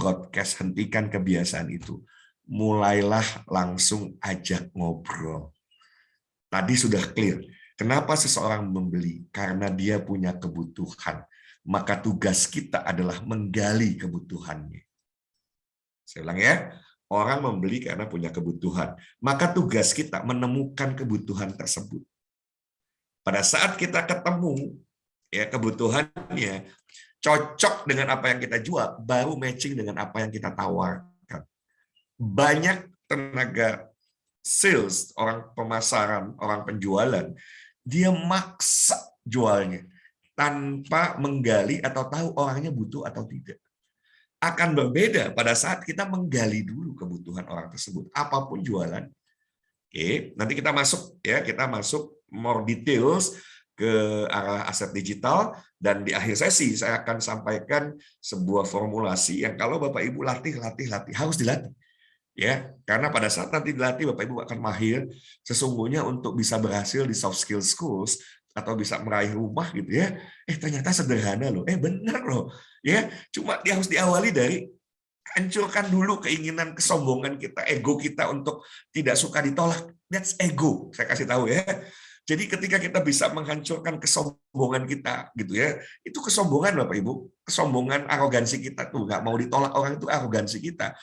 hentikan kebiasaan itu. Mulailah langsung ajak ngobrol. Tadi sudah clear. Kenapa seseorang membeli? Karena dia punya kebutuhan. Maka tugas kita adalah menggali kebutuhannya. Saya ulang ya. Orang membeli karena punya kebutuhan. Maka tugas kita menemukan kebutuhan tersebut. Pada saat kita ketemu ya kebutuhannya, cocok dengan apa yang kita jual, baru matching dengan apa yang kita tawarkan. Banyak tenaga sales, orang pemasaran, orang penjualan, dia maksa jualnya tanpa menggali atau tahu orangnya butuh atau tidak. Akan berbeda pada saat kita menggali dulu kebutuhan orang tersebut, apapun jualan. Oke, nanti kita masuk more details ke arah aset digital, dan di akhir sesi saya akan sampaikan sebuah formulasi yang kalau Bapak Ibu latih, harus dilatih. Ya, karena pada saat nanti dilatih Bapak Ibu akan mahir sesungguhnya untuk bisa berhasil di soft skill schools atau bisa meraih rumah gitu ya. Ternyata sederhana loh. Benar loh. Ya, cuma harus diawali dari hancurkan dulu keinginan, kesombongan kita, ego kita untuk tidak suka ditolak. That's ego. Saya kasih tahu ya. Jadi ketika kita bisa menghancurkan kesombongan kita gitu ya, itu kesombongan Bapak Ibu, kesombongan, arogansi kita tuh, nggak mau ditolak orang itu arogansi kita,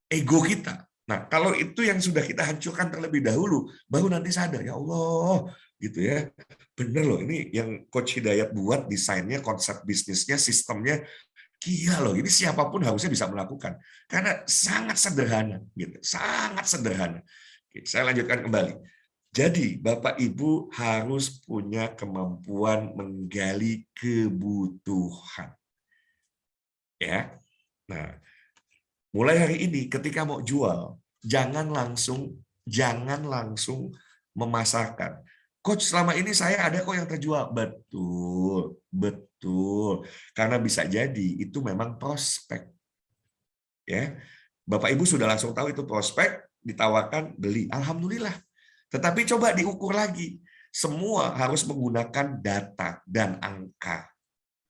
ego kita. Nah, kalau itu yang sudah kita hancurkan terlebih dahulu, baru nanti sadar, ya Allah, gitu ya. Bener loh, ini yang Coach Hidayat buat, desainnya, konsep bisnisnya, sistemnya, gila loh. Ini siapapun harusnya bisa melakukan karena sangat sederhana, gitu, sangat sederhana. Oke, saya lanjutkan kembali. Jadi Bapak Ibu harus punya kemampuan menggali kebutuhan, ya. Nah, mulai hari ini ketika mau jual, jangan langsung memasarkan. Coach, selama ini saya ada kok yang terjual. Betul, betul. Karena bisa jadi itu memang prospek. Ya, Bapak Ibu sudah langsung tahu itu prospek, ditawarkan, beli. Alhamdulillah. Tetapi coba diukur lagi. Semua harus menggunakan data dan angka,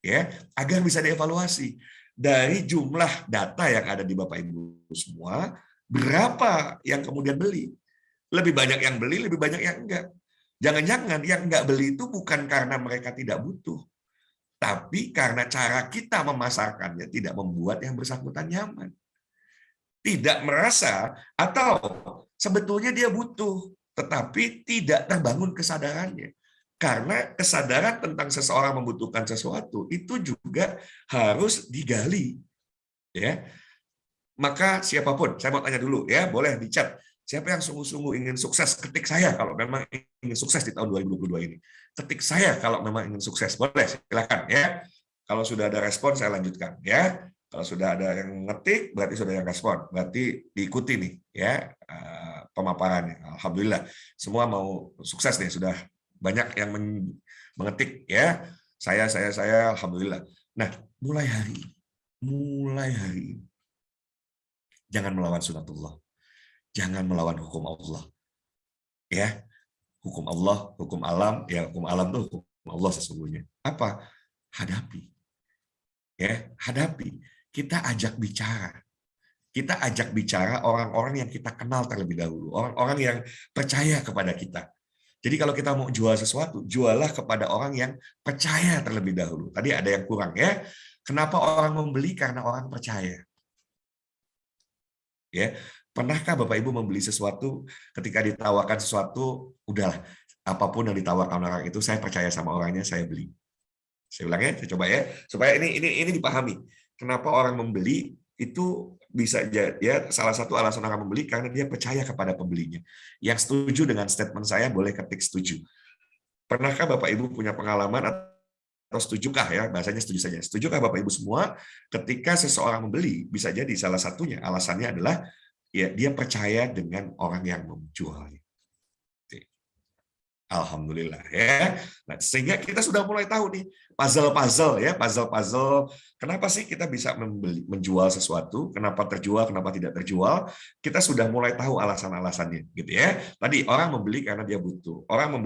ya, agar bisa dievaluasi. Dari jumlah data yang ada di Bapak Ibu semua, berapa yang kemudian beli? Lebih banyak yang beli, lebih banyak yang enggak. Jangan-jangan yang enggak beli itu bukan karena mereka tidak butuh, tapi karena cara kita memasarkannya tidak membuat yang bersangkutan nyaman. Tidak merasa, atau sebetulnya dia butuh, tetapi tidak terbangun kesadarannya. Karena kesadaran tentang seseorang membutuhkan sesuatu itu juga harus digali, ya. Maka siapapun, saya mau tanya dulu, ya, boleh di chat. Siapa yang sungguh-sungguh ingin sukses? Ketik saya kalau memang ingin sukses di tahun 2022 ini. Ketik saya kalau memang ingin sukses. Boleh, silakan, ya. Kalau sudah ada respon, saya lanjutkan, ya. Kalau sudah ada yang ngetik, berarti sudah yang respon. Berarti diikuti nih, ya, pemaparannya. Alhamdulillah, semua mau sukses nih. Sudah banyak yang mengetik, ya. Saya, alhamdulillah. Nah, mulai hari ini, jangan melawan sunatullah, jangan melawan hukum Allah, ya. Hukum Allah, hukum alam, ya, hukum alam itu hukum Allah sesungguhnya. Apa? Hadapi, ya, hadapi. Kita ajak bicara. Kita ajak bicara orang-orang yang kita kenal terlebih dahulu, orang-orang yang percaya kepada kita. Jadi kalau kita mau jual sesuatu, jualah kepada orang yang percaya terlebih dahulu. Tadi ada yang kurang, ya. Kenapa orang membeli? Karena orang percaya. Ya, pernahkah Bapak Ibu membeli sesuatu, ketika ditawarkan sesuatu, udahlah, apapun yang ditawarkan orang itu, saya percaya sama orangnya, saya beli. Saya ulang ya, saya coba ya, supaya ini dipahami. Kenapa orang membeli itu bisa jadi, ya, salah satu alasan orang membeli karena dia percaya kepada pembelinya. Yang setuju dengan statement saya boleh ketik setuju. Pernahkah Bapak Ibu punya pengalaman atau setujukah, ya, bahasanya setuju saja. Setujukah Bapak Ibu semua ketika seseorang membeli, bisa jadi salah satunya alasannya adalah, ya, dia percaya dengan orang yang menjualnya. Alhamdulillah, ya. Nah, sehingga kita sudah mulai tahu nih puzzle-puzzle, ya, puzzle-puzzle. Kenapa sih kita bisa menjual sesuatu? Kenapa terjual? Kenapa tidak terjual? Kita sudah mulai tahu alasan-alasannya, gitu ya. Tadi orang membeli karena dia butuh. Orang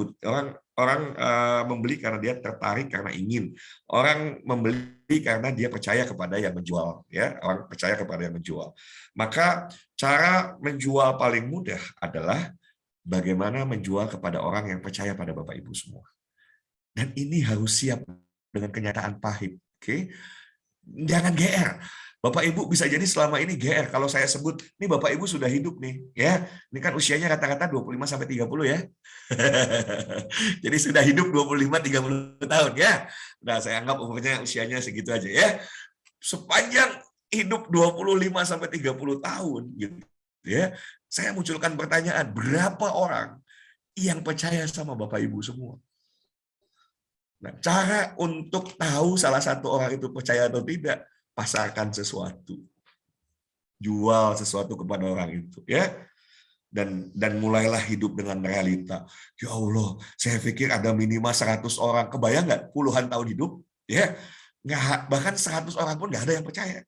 membeli karena dia tertarik, karena ingin. Orang membeli karena dia percaya kepada yang menjual, ya. Orang percaya kepada yang menjual. Maka cara menjual paling mudah adalah bagaimana menjual kepada orang yang percaya pada Bapak Ibu semua. Dan ini harus siap dengan kenyataan pahit. Oke? Jangan GR. Bapak Ibu bisa jadi selama ini GR kalau saya sebut, ini Bapak Ibu sudah hidup nih, ya. Ini kan usianya rata-rata 25 sampai 30, ya. Jadi sudah hidup 25 30 tahun, ya. Nah, saya anggap umurnya usianya segitu aja, ya. Sepanjang hidup 25 sampai 30 tahun gitu, ya. Saya munculkan pertanyaan, berapa orang yang percaya sama Bapak Ibu semua? Nah, cara untuk tahu salah satu orang itu percaya atau tidak, pasarkan sesuatu. Jual sesuatu kepada orang itu, ya. Dan mulailah hidup dengan realita. Ya Allah, saya pikir ada minimal 100 orang. Kebayang nggak puluhan tahun hidup? Ya, nggak, bahkan 100 orang pun nggak ada yang percaya.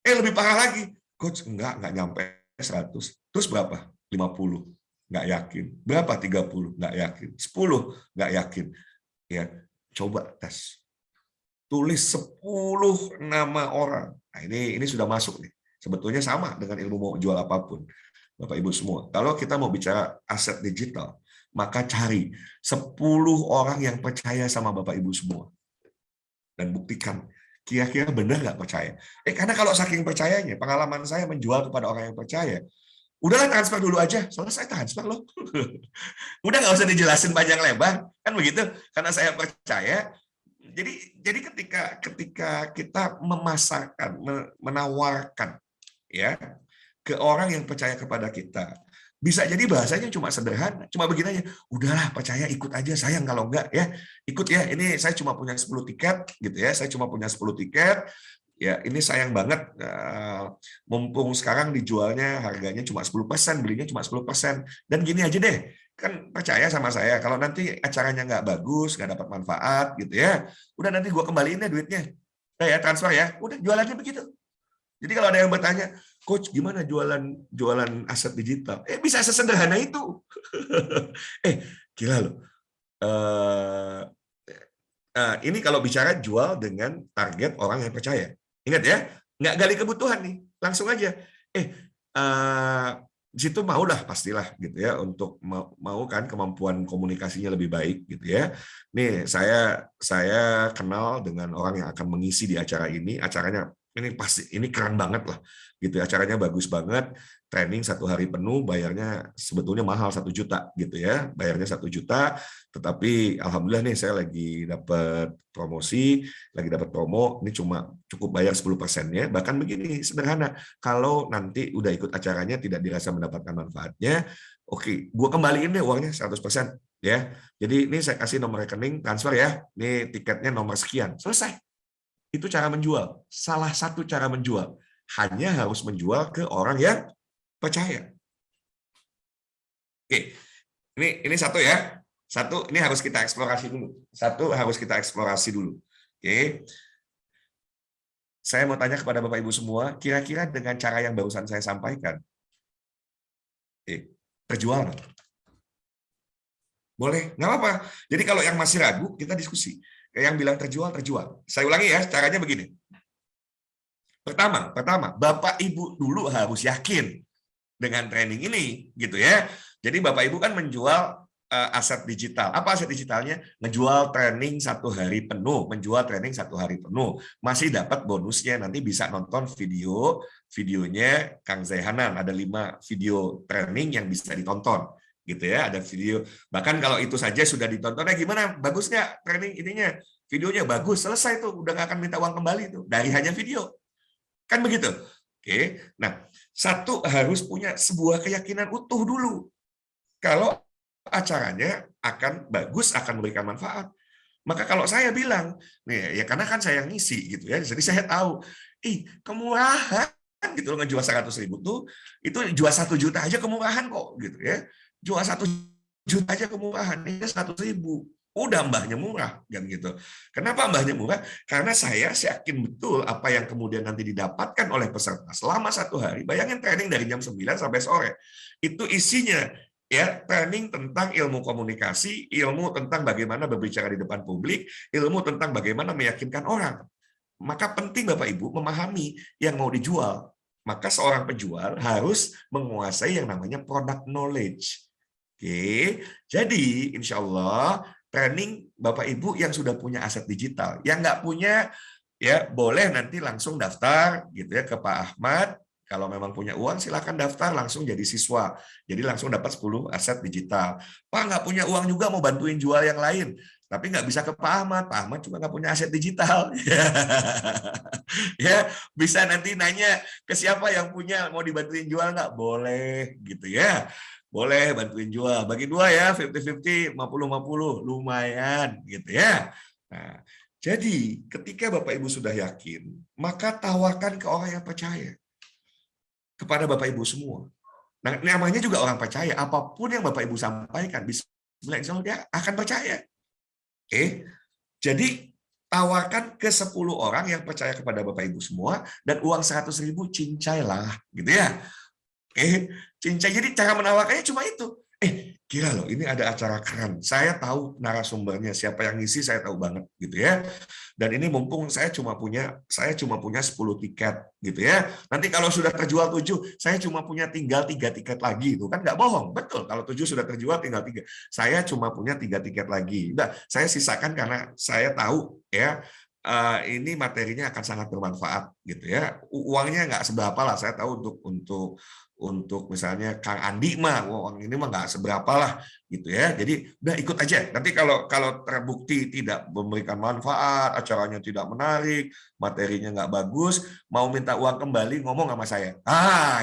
Lebih parah lagi, Coach, nggak nyampe 100. Terus berapa? 50. Nggak yakin. Berapa? 30. Nggak yakin. 10. Nggak yakin. Ya, coba tes. Tulis 10 nama orang. Nah, ini sudah masuk nih. Sebetulnya sama dengan ilmu mau jual apapun. Bapak Ibu semua. Kalau kita mau bicara aset digital, maka cari 10 orang yang percaya sama Bapak Ibu semua. Dan buktikan. Kira-kira benar nggak percaya? Karena kalau saking percayanya, pengalaman saya menjual kepada orang yang percaya, Udahlah transfer dulu aja, selesai transfer loh. Udah nggak usah dijelasin panjang lebar, kan begitu? Karena saya percaya. Jadi ketika kita memasarkan, menawarkan ya ke orang yang percaya kepada kita, bisa jadi bahasanya cuma sederhana, cuma begini aja, udahlah percaya ikut aja, sayang kalau enggak ya, ikut ya, ini saya cuma punya 10 tiket gitu ya, saya cuma punya 10 tiket, ya ini sayang banget, mumpung sekarang dijualnya harganya cuma 10%, belinya cuma 10%, dan gini aja deh, kan percaya sama saya, kalau nanti acaranya nggak bagus, nggak dapat manfaat gitu ya, udah nanti gua kembaliin deh duitnya, ya transfer ya, udah jualannya begitu. Jadi kalau ada yang bertanya, Coach, gimana jualan aset digital? Bisa sesederhana itu. Gila loh. Ini kalau bicara jual dengan target orang yang percaya. Ingat ya, nggak gali kebutuhan nih, langsung aja. Di situ maulah pastilah gitu ya, untuk mau kan kemampuan komunikasinya lebih baik gitu ya. Nih saya kenal dengan orang yang akan mengisi di acara ini, acaranya ini pasti ini keren banget lah gitu, acaranya bagus banget, training 1 hari penuh, bayarnya sebetulnya mahal 1 juta gitu ya, bayarnya 1 juta, tetapi alhamdulillah nih saya lagi dapat promosi, lagi dapat promo, ini cuma cukup bayar 10%-nya, bahkan begini sederhana, kalau nanti udah ikut acaranya tidak dirasa mendapatkan manfaatnya, oke, gua kembaliin deh uangnya 100% ya. Jadi ini saya kasih nomor rekening, transfer ya, ini tiketnya nomor sekian, selesai. Itu cara menjual. Salah satu cara menjual. Hanya harus menjual ke orang yang percaya. Oke, ini satu ya. Satu, ini harus kita eksplorasi dulu. Oke. Saya mau tanya kepada Bapak Ibu semua, kira-kira dengan cara yang barusan saya sampaikan, terjual nggak? Boleh, nggak apa-apa. Jadi kalau yang masih ragu, kita diskusi. Yang bilang terjual. Saya ulangi ya, caranya begini. Pertama, Bapak Ibu dulu harus yakin dengan training ini, gitu ya. Jadi Bapak Ibu kan menjual aset digital. Apa aset digitalnya? Menjual training 1 hari penuh, masih dapat bonusnya, nanti bisa nonton videonya Kang Zaihanan, ada 5 video training yang bisa ditonton. Gitu ya, ada video, bahkan kalau itu saja sudah ditonton, gimana, bagus nggak training ininya, videonya bagus, selesai tuh, udah nggak akan minta uang kembali tuh, dari hanya video, kan begitu. Oke, nah satu harus punya sebuah keyakinan utuh dulu, kalau acaranya akan bagus, akan memberikan manfaat. Maka kalau saya bilang, nih ya karena kan saya ngisi gitu ya, jadi saya tahu, kemurahan gitu loh, ngejual 100.000 tuh, itu jual 1 juta aja kemurahan kok gitu ya. Jual 1 juta aja kemurahan, ini 100.000. Udah mbahnya murah kan gitu. Kenapa mbahnya murah? Karena saya yakin betul apa yang kemudian nanti didapatkan oleh peserta selama 1 hari. Bayangin training dari jam 9 sampai sore. Itu isinya ya training tentang ilmu komunikasi, ilmu tentang bagaimana berbicara di depan publik, ilmu tentang bagaimana meyakinkan orang. Maka penting Bapak Ibu memahami yang mau dijual. Maka seorang penjual harus menguasai yang namanya product knowledge. Oke, jadi insya Allah training Bapak Ibu yang sudah punya aset digital, yang nggak punya ya boleh nanti langsung daftar gitu ya ke Pak Ahmad. Kalau memang punya uang silakan daftar langsung jadi siswa. Jadi langsung dapat 10 aset digital. Pak nggak punya uang juga mau bantuin jual yang lain, tapi nggak bisa ke Pak Ahmad. Pak Ahmad juga nggak punya aset digital. Ya bisa nanti nanya ke siapa yang punya, mau dibantuin jual nggak? Boleh gitu ya. Boleh bantuin jual, bagi 2 ya, 50-50, 50-50, lumayan gitu ya. Nah, jadi ketika Bapak Ibu sudah yakin, maka tawarkan ke orang yang percaya. Kepada Bapak Ibu semua. Nah, namanya juga orang percaya, apapun yang Bapak Ibu sampaikan, bismillah, insya Allah dia akan percaya. Jadi tawarkan ke 10 orang yang percaya kepada Bapak Ibu semua, dan uang 100.000 cincailah, gitu ya. Cincai. Jadi cara menawarkannya cuma itu. Gila loh, ini ada acara keren. Saya tahu narasumbernya, siapa yang ngisi saya tahu banget gitu ya. Dan ini mumpung saya cuma punya 10 tiket gitu ya. Nanti kalau sudah terjual 7, saya cuma punya tinggal 3 tiket lagi itu kan nggak bohong. Betul, kalau 7 sudah terjual tinggal 3. Saya cuma punya 3 tiket lagi. Udah, saya sisakan karena saya tahu ya ini materinya akan sangat bermanfaat gitu ya. Uangnya nggak seberapa lah, saya tahu untuk misalnya Kang Andi mah uang ini mah nggak seberapa lah gitu ya. Jadi udah ikut aja. Nanti kalau terbukti tidak memberikan manfaat, acaranya tidak menarik, materinya nggak bagus, mau minta uang kembali ngomong sama saya.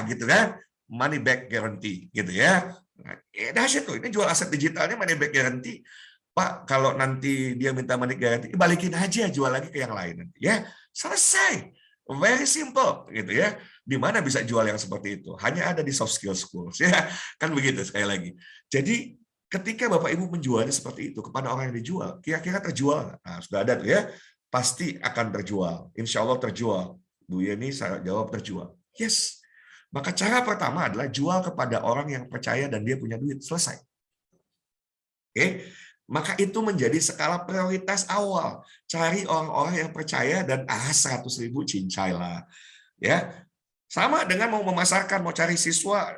Gitu kan. Money back guarantee gitu ya. Nah, dahsyat tuh, ini jual aset digitalnya money back guarantee. Pak, kalau nanti dia minta money guarantee, balikin aja, jual lagi ke yang lain nanti ya. Selesai. Very simple gitu ya. Di mana bisa jual yang seperti itu? Hanya ada di soft skill schools ya. Kan begitu sekali lagi. Jadi ketika Bapak Ibu menjualnya seperti itu kepada orang yang dijual, kira-kira terjual? Nah, sudah ada tuh ya. Pasti akan terjual. Insya Allah terjual. Bu Yeni saya jawab terjual. Yes. Maka cara pertama adalah jual kepada orang yang percaya dan dia punya duit. Selesai. Oke. Maka itu menjadi skala prioritas awal. Cari orang-orang yang percaya dan 100.000 cincai lah. Ya, sama dengan mau memasarkan, mau cari siswa,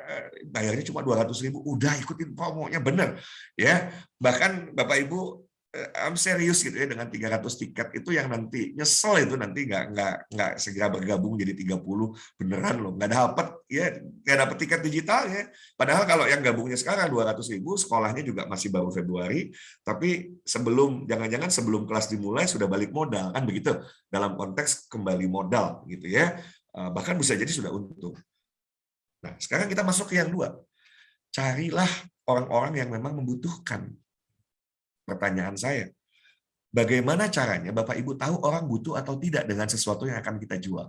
bayarnya cuma 200.000, udah ikutin promonya bener. Ya, bahkan Bapak Ibu, I'm serius gitu ya, dengan 300 tiket itu yang nanti nyesel itu nanti nggak segera bergabung jadi 30 beneran loh, nggak dapat ya, nggak dapat tiket digital ya. Padahal kalau yang gabungnya sekarang 200.000, sekolahnya juga masih baru Februari, tapi jangan-jangan sebelum kelas dimulai sudah balik modal kan begitu, dalam konteks kembali modal gitu ya, bahkan bisa jadi sudah untung. Nah sekarang kita masuk ke yang 2, carilah orang-orang yang memang membutuhkan. Pertanyaan saya, bagaimana caranya Bapak Ibu tahu orang butuh atau tidak dengan sesuatu yang akan kita jual?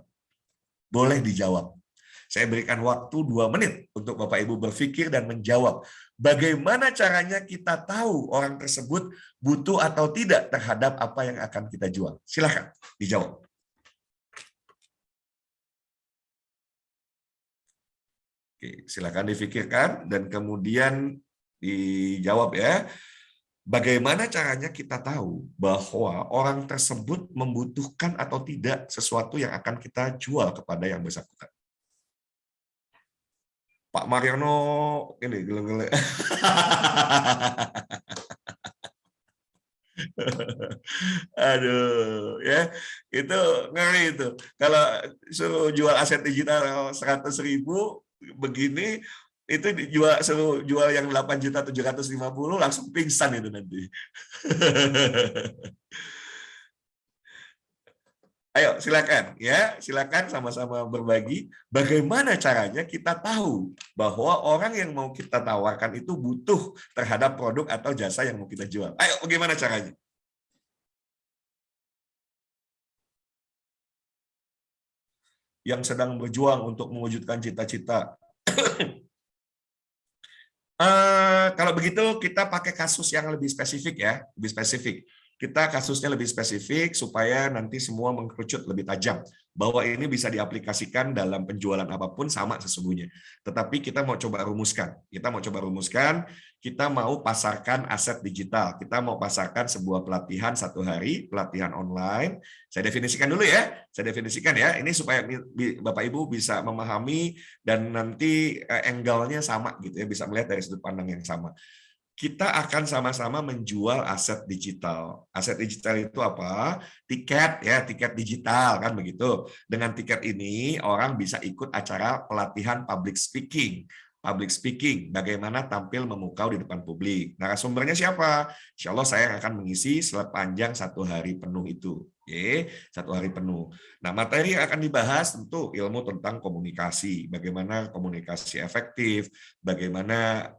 Boleh dijawab. Saya berikan waktu 2 menit untuk Bapak Ibu berpikir dan menjawab. Bagaimana caranya kita tahu orang tersebut butuh atau tidak terhadap apa yang akan kita jual? Silakan dijawab. Oke, silakan difikirkan dan kemudian dijawab ya. Bagaimana caranya kita tahu bahwa orang tersebut membutuhkan atau tidak sesuatu yang akan kita jual kepada yang bersangkutan? Pak Mariono, ini gele-gele. Aduh, ya itu ngeri itu. Kalau suruh jual aset digital 100.000 begini, itu suruh jual yang 8.750.000 langsung pingsan itu nanti. Ayo silakan ya, silakan sama-sama berbagi bagaimana caranya kita tahu bahwa orang yang mau kita tawarkan itu butuh terhadap produk atau jasa yang mau kita jual. Ayo bagaimana caranya? Yang sedang berjuang untuk mewujudkan cita-cita. Kalau begitu kita pakai kasus yang lebih spesifik ya, lebih spesifik. Kita kasusnya lebih spesifik supaya nanti semua mengkerucut lebih tajam. Bahwa ini bisa diaplikasikan dalam penjualan apapun sama sesungguhnya. Tetapi kita mau coba rumuskan. Kita mau pasarkan aset digital. Kita mau pasarkan sebuah pelatihan 1 hari, pelatihan online. Saya definisikan dulu ya. Ini supaya Bapak Ibu bisa memahami dan nanti angle-nya sama gitu ya, bisa melihat dari sudut pandang yang sama. Kita akan sama-sama menjual aset digital. Aset digital itu apa? Tiket ya, tiket digital kan begitu. Dengan tiket ini orang bisa ikut acara pelatihan public speaking. Public speaking, bagaimana tampil memukau di depan publik. Narasumbernya siapa? Insya Allah saya akan mengisi sepanjang 1 hari penuh itu. Oke, 1 hari penuh. Nah, materi yang akan dibahas tentu ilmu tentang komunikasi, bagaimana komunikasi efektif, bagaimana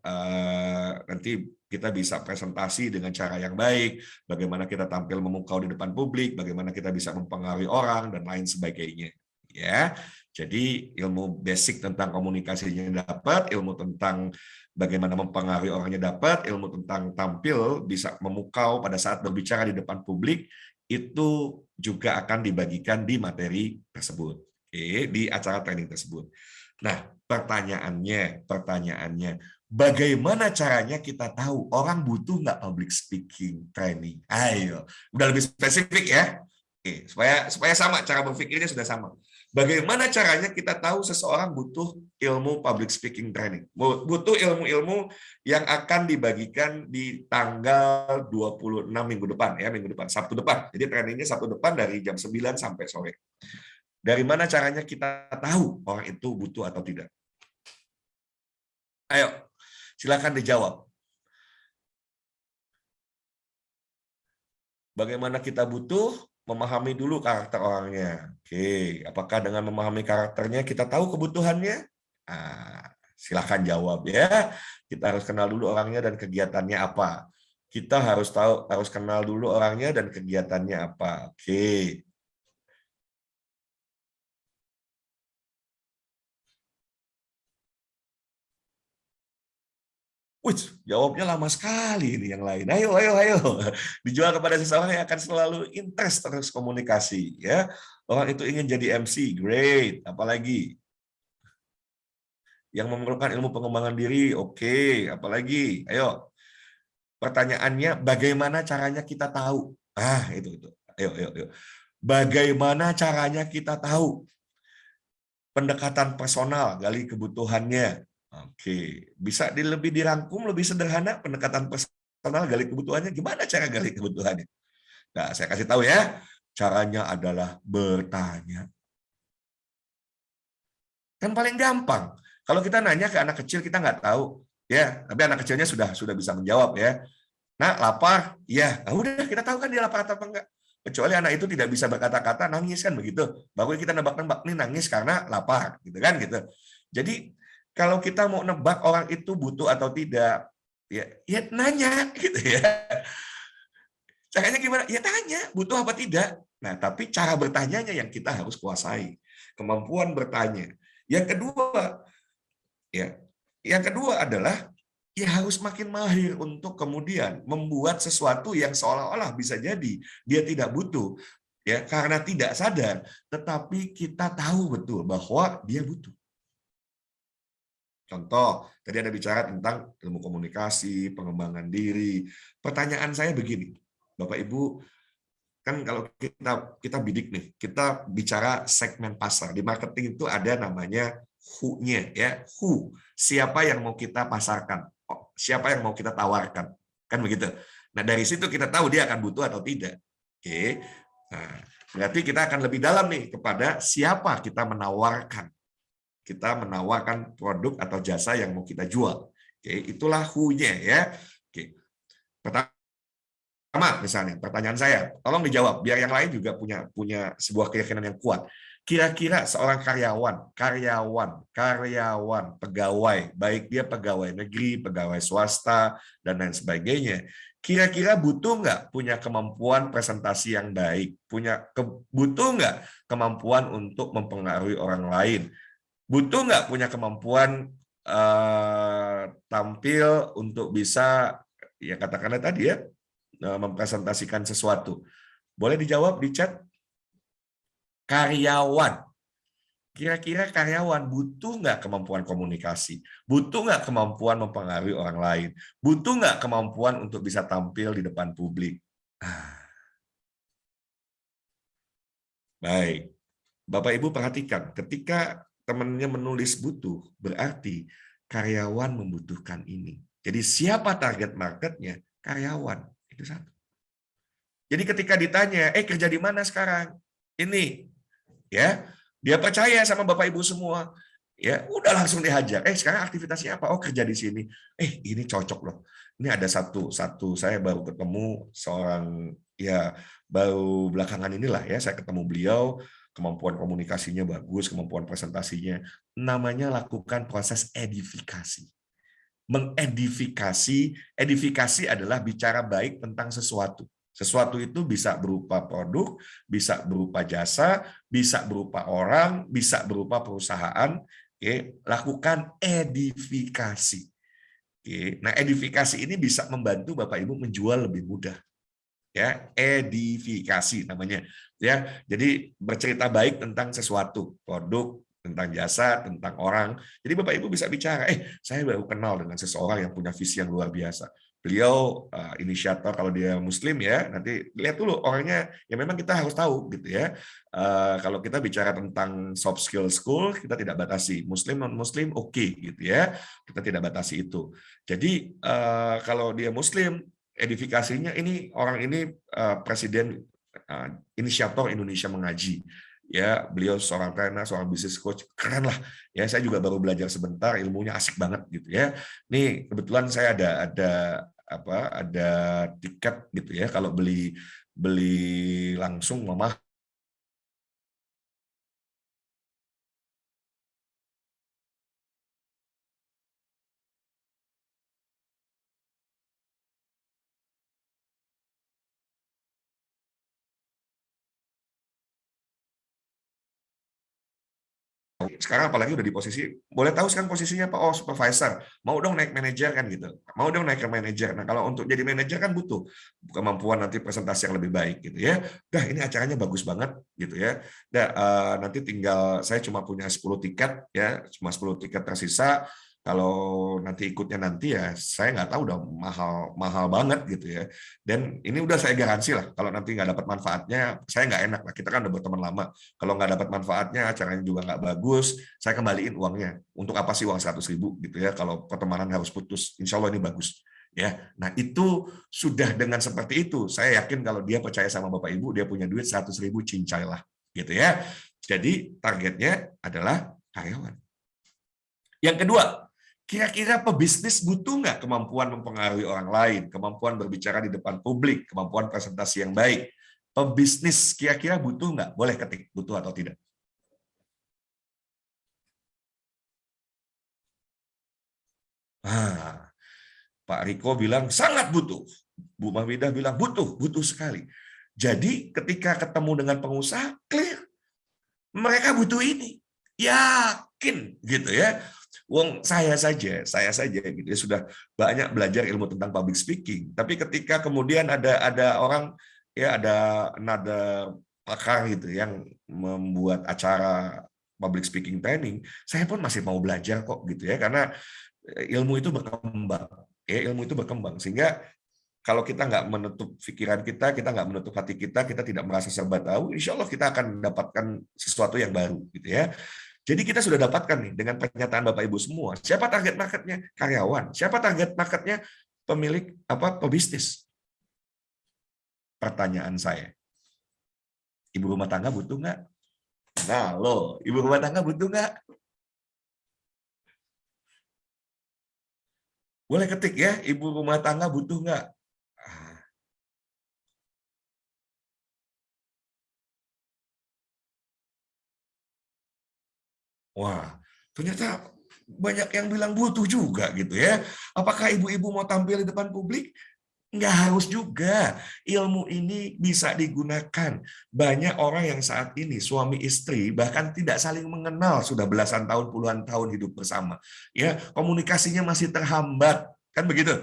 nanti kita bisa presentasi dengan cara yang baik, bagaimana kita tampil memukau di depan publik, bagaimana kita bisa mempengaruhi orang dan lain sebagainya. Ya, jadi ilmu basic tentang komunikasinya dapat, ilmu tentang bagaimana mempengaruhi orangnya dapat, ilmu tentang tampil bisa memukau pada saat berbicara di depan publik itu juga akan dibagikan di materi tersebut, oke, di acara training tersebut. Nah, pertanyaannya, bagaimana caranya kita tahu orang butuh nggak public speaking training? Ayo, udah lebih spesifik ya. Oke, supaya sama cara berpikirnya sudah sama. Bagaimana caranya kita tahu seseorang butuh ilmu public speaking training? Butuh ilmu-ilmu yang akan dibagikan di tanggal 26 minggu depan, ya, minggu depan, Sabtu depan. Jadi trainingnya Sabtu depan dari jam 9 sampai sore. Dari mana caranya kita tahu orang itu butuh atau tidak? Ayo, silakan dijawab. Bagaimana kita butuh? Memahami dulu karakter orangnya. Oke, apakah dengan memahami karakternya kita tahu kebutuhannya? Silakan jawab ya. Kita harus kenal dulu orangnya dan kegiatannya apa. Kita harus kenal dulu orangnya dan kegiatannya apa. Oke. Wih, jawabnya lama sekali ini yang lain. Ayo, ayo, ayo. Dijual kepada seseorang yang akan selalu interest terus komunikasi. Ya, orang itu ingin jadi MC, great. Apalagi yang memerlukan ilmu pengembangan diri, oke. Apalagi, ayo. Pertanyaannya, bagaimana caranya kita tahu? Itu. Ayo, ayo, ayo. Bagaimana caranya kita tahu? Pendekatan personal, gali kebutuhannya. Oke, bisa lebih dirangkum, lebih sederhana pendekatan personal, gali kebutuhannya. Gimana cara gali kebutuhannya? Nah, saya kasih tahu ya. Caranya adalah bertanya. Kan paling gampang. Kalau kita nanya ke anak kecil, kita nggak tahu, ya. Tapi anak kecilnya sudah bisa menjawab ya. Nah, lapar, ya. Nah, udah kita tahu kan dia lapar atau enggak. Kecuali anak itu tidak bisa berkata-kata, nangis kan begitu. Baru kita nebak-nebak nih nangis karena lapar, gitu kan gitu. Jadi kalau kita mau nebak orang itu butuh atau tidak, ya nanya gitu ya. Caranya gimana? Ya tanya, butuh apa tidak. Nah, tapi cara bertanyanya yang kita harus kuasai. Kemampuan bertanya. Yang kedua, yang kedua adalah ya harus makin mahir untuk kemudian membuat sesuatu yang seolah-olah bisa jadi dia tidak butuh, ya karena tidak sadar, tetapi kita tahu betul bahwa dia butuh. Contoh, tadi ada bicara tentang ilmu komunikasi, pengembangan diri. Pertanyaan saya begini, Bapak Ibu, kan kalau kita bidik nih, kita bicara segmen pasar. Di marketing itu ada namanya who-nya, ya, who, siapa yang mau kita pasarkan, siapa yang mau kita tawarkan, kan begitu. Nah dari situ kita tahu dia akan butuh atau tidak. Oke, nah, berarti kita akan lebih dalam nih kepada siapa kita menawarkan. Kita menawarkan produk atau jasa yang mau kita jual. Oke, itulah who-nya ya. Oke. Pertama, misalnya pertanyaan saya, tolong dijawab biar yang lain juga punya sebuah keyakinan yang kuat. Kira-kira seorang karyawan, pegawai, baik dia pegawai negeri, pegawai swasta, dan lain sebagainya, kira-kira butuh nggak punya kemampuan presentasi yang baik, butuh nggak kemampuan untuk mempengaruhi orang lain, butuh nggak punya kemampuan tampil untuk bisa, ya katakanlah tadi ya, mempresentasikan sesuatu. Boleh dijawab di chat? Karyawan. Kira-kira karyawan butuh nggak kemampuan komunikasi? Butuh nggak kemampuan mempengaruhi orang lain? Butuh nggak kemampuan untuk bisa tampil di depan publik? Baik. Bapak Ibu perhatikan, ketika temannya menulis butuh, berarti karyawan membutuhkan ini. Jadi siapa target marketnya? Karyawan. Itu satu. Jadi ketika ditanya, kerja di mana sekarang? Ini, ya, dia percaya sama Bapak Ibu semua. Ya, udah langsung dihajar. Sekarang aktivitasnya apa? Oh, kerja di sini. Ini cocok loh. Ini ada satu saya baru ketemu seorang, ya baru belakangan inilah ya saya ketemu beliau, kemampuan komunikasinya bagus, kemampuan presentasinya. Namanya lakukan proses edifikasi. Edifikasi adalah bicara baik tentang sesuatu. Sesuatu itu bisa berupa produk, bisa berupa jasa, bisa berupa orang, bisa berupa perusahaan. Lakukan edifikasi. Nah, edifikasi ini bisa membantu Bapak Ibu menjual lebih mudah. Ya, edifikasi namanya. Ya, jadi bercerita baik tentang sesuatu, produk, tentang jasa, tentang orang. Jadi Bapak Ibu bisa bicara, saya baru kenal dengan seseorang yang punya visi yang luar biasa. beliau inisiator, kalau dia Muslim ya, nanti lihat dulu orangnya, ya memang kita harus tahu gitu ya. Kalau kita bicara tentang soft skill school, kita tidak batasi Muslim non Muslim, oke gitu ya, kita tidak batasi itu. Jadi kalau dia Muslim, edifikasinya ini orang ini presiden inisiator Indonesia Mengaji. Ya, beliau seorang trainer, seorang business coach, keren lah. Ya, saya juga baru belajar sebentar, ilmunya asik banget gitu ya. Nih kebetulan saya ada tiket gitu ya. Kalau beli langsung mama sekarang apalagi udah di posisi, boleh tahu sekarang posisinya Pak, oh supervisor, mau dong naik manajer kan gitu, mau dong naik ke manajer. Nah kalau untuk jadi manajer kan butuh kemampuan nanti presentasi yang lebih baik gitu ya. Dah ini acaranya bagus banget gitu ya. Dah nanti tinggal saya cuma punya 10 tiket ya, cuma 10 tiket tersisa. Kalau nanti ikutnya nanti ya saya nggak tahu, udah mahal banget gitu ya. Dan ini udah saya garansi lah, kalau nanti nggak dapat manfaatnya, saya nggak enak lah. Kita kan udah berteman lama. Kalau nggak dapat manfaatnya, acaranya juga nggak bagus, saya kembaliin uangnya. Untuk apa sih uang 100.000 gitu ya? Kalau pertemanan harus putus, insya Allah ini bagus. Ya, nah itu sudah dengan seperti itu, saya yakin kalau dia percaya sama Bapak Ibu, dia punya duit 100.000 cincai lah, gitu ya. Jadi targetnya adalah karyawan. Yang kedua, kira-kira pebisnis butuh nggak kemampuan mempengaruhi orang lain, kemampuan berbicara di depan publik, kemampuan presentasi yang baik? Pebisnis kira-kira butuh nggak? Boleh ketik, butuh atau tidak. Ah, Pak Riko bilang sangat butuh. Bu Mahwidah bilang butuh sekali. Jadi ketika ketemu dengan pengusaha, clear. Mereka butuh ini. Yakin gitu ya. Wong saya saja gitu ya, sudah banyak belajar ilmu tentang public speaking. Tapi ketika kemudian ada orang ya, ada pakar gitu yang membuat acara public speaking training, saya pun masih mau belajar kok gitu ya, karena ilmu itu berkembang. Ya, ilmu itu berkembang sehingga kalau kita nggak menutup pikiran kita nggak menutup hati kita tidak merasa serba tahu, insya Allah kita akan mendapatkan sesuatu yang baru, gitu ya. Jadi kita sudah dapatkan nih dengan pernyataan Bapak Ibu semua. Siapa target marketnya? Karyawan. Siapa target marketnya? Pemilik pebisnis. Pertanyaan saya, ibu rumah tangga butuh nggak? Nah, ibu rumah tangga butuh nggak? Boleh ketik ya, ibu rumah tangga butuh nggak? Wah, ternyata banyak yang bilang butuh juga gitu ya. Apakah ibu-ibu mau tampil di depan publik? Nggak harus juga. Ilmu ini bisa digunakan. Banyak orang yang saat ini suami istri bahkan tidak saling mengenal, sudah belasan tahun, puluhan tahun hidup bersama. Ya, komunikasinya masih terhambat. Kan begitu?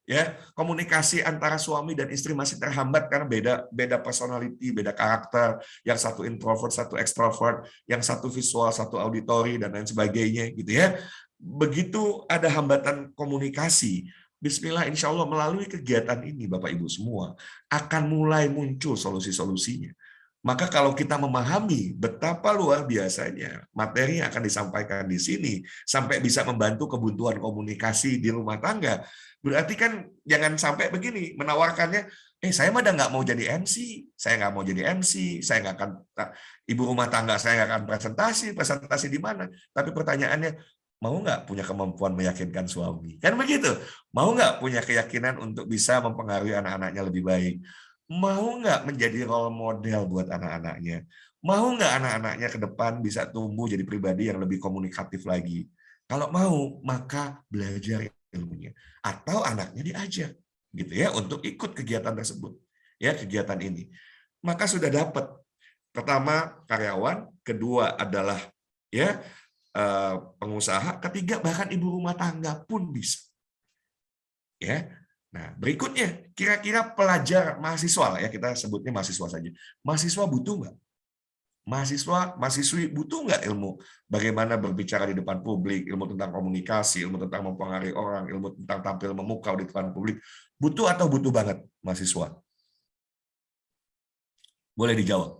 Ya, komunikasi antara suami dan istri masih terhambat karena beda personality, beda karakter, yang satu introvert, satu extrovert, yang satu visual, satu auditori dan lain sebagainya gitu ya. Begitu ada hambatan komunikasi, Bismillah, insya Allah melalui kegiatan ini Bapak Ibu semua akan mulai muncul solusi-solusinya. Maka kalau kita memahami betapa luar biasanya materi yang akan disampaikan di sini sampai bisa membantu kebutuhan komunikasi di rumah tangga, berarti kan jangan sampai begini menawarkannya, saya mah nggak mau jadi MC, saya nggak mau jadi MC, saya nggak akan, ibu rumah tangga saya nggak akan presentasi di mana. Tapi pertanyaannya, mau nggak punya kemampuan meyakinkan suami? Kan begitu. Mau nggak punya keyakinan untuk bisa mempengaruhi anak-anaknya lebih baik? Mau nggak menjadi role model buat anak-anaknya? Mau nggak anak-anaknya ke depan bisa tumbuh jadi pribadi yang lebih komunikatif lagi? Kalau mau, maka belajar ilmunya. Atau anaknya diajak gitu ya untuk ikut kegiatan tersebut. Ya, kegiatan ini. Maka sudah dapat. Pertama, karyawan, kedua adalah ya pengusaha, ketiga bahkan ibu rumah tangga pun bisa. Ya. Nah, berikutnya, kira-kira pelajar mahasiswa lah ya, kita sebutnya mahasiswa saja. Mahasiswa butuh nggak? Mahasiswa, mahasiswi butuh nggak ilmu bagaimana berbicara di depan publik, ilmu tentang komunikasi, ilmu tentang mempengaruhi orang, ilmu tentang tampil memukau di depan publik. Butuh atau butuh banget mahasiswa? Boleh dijawab.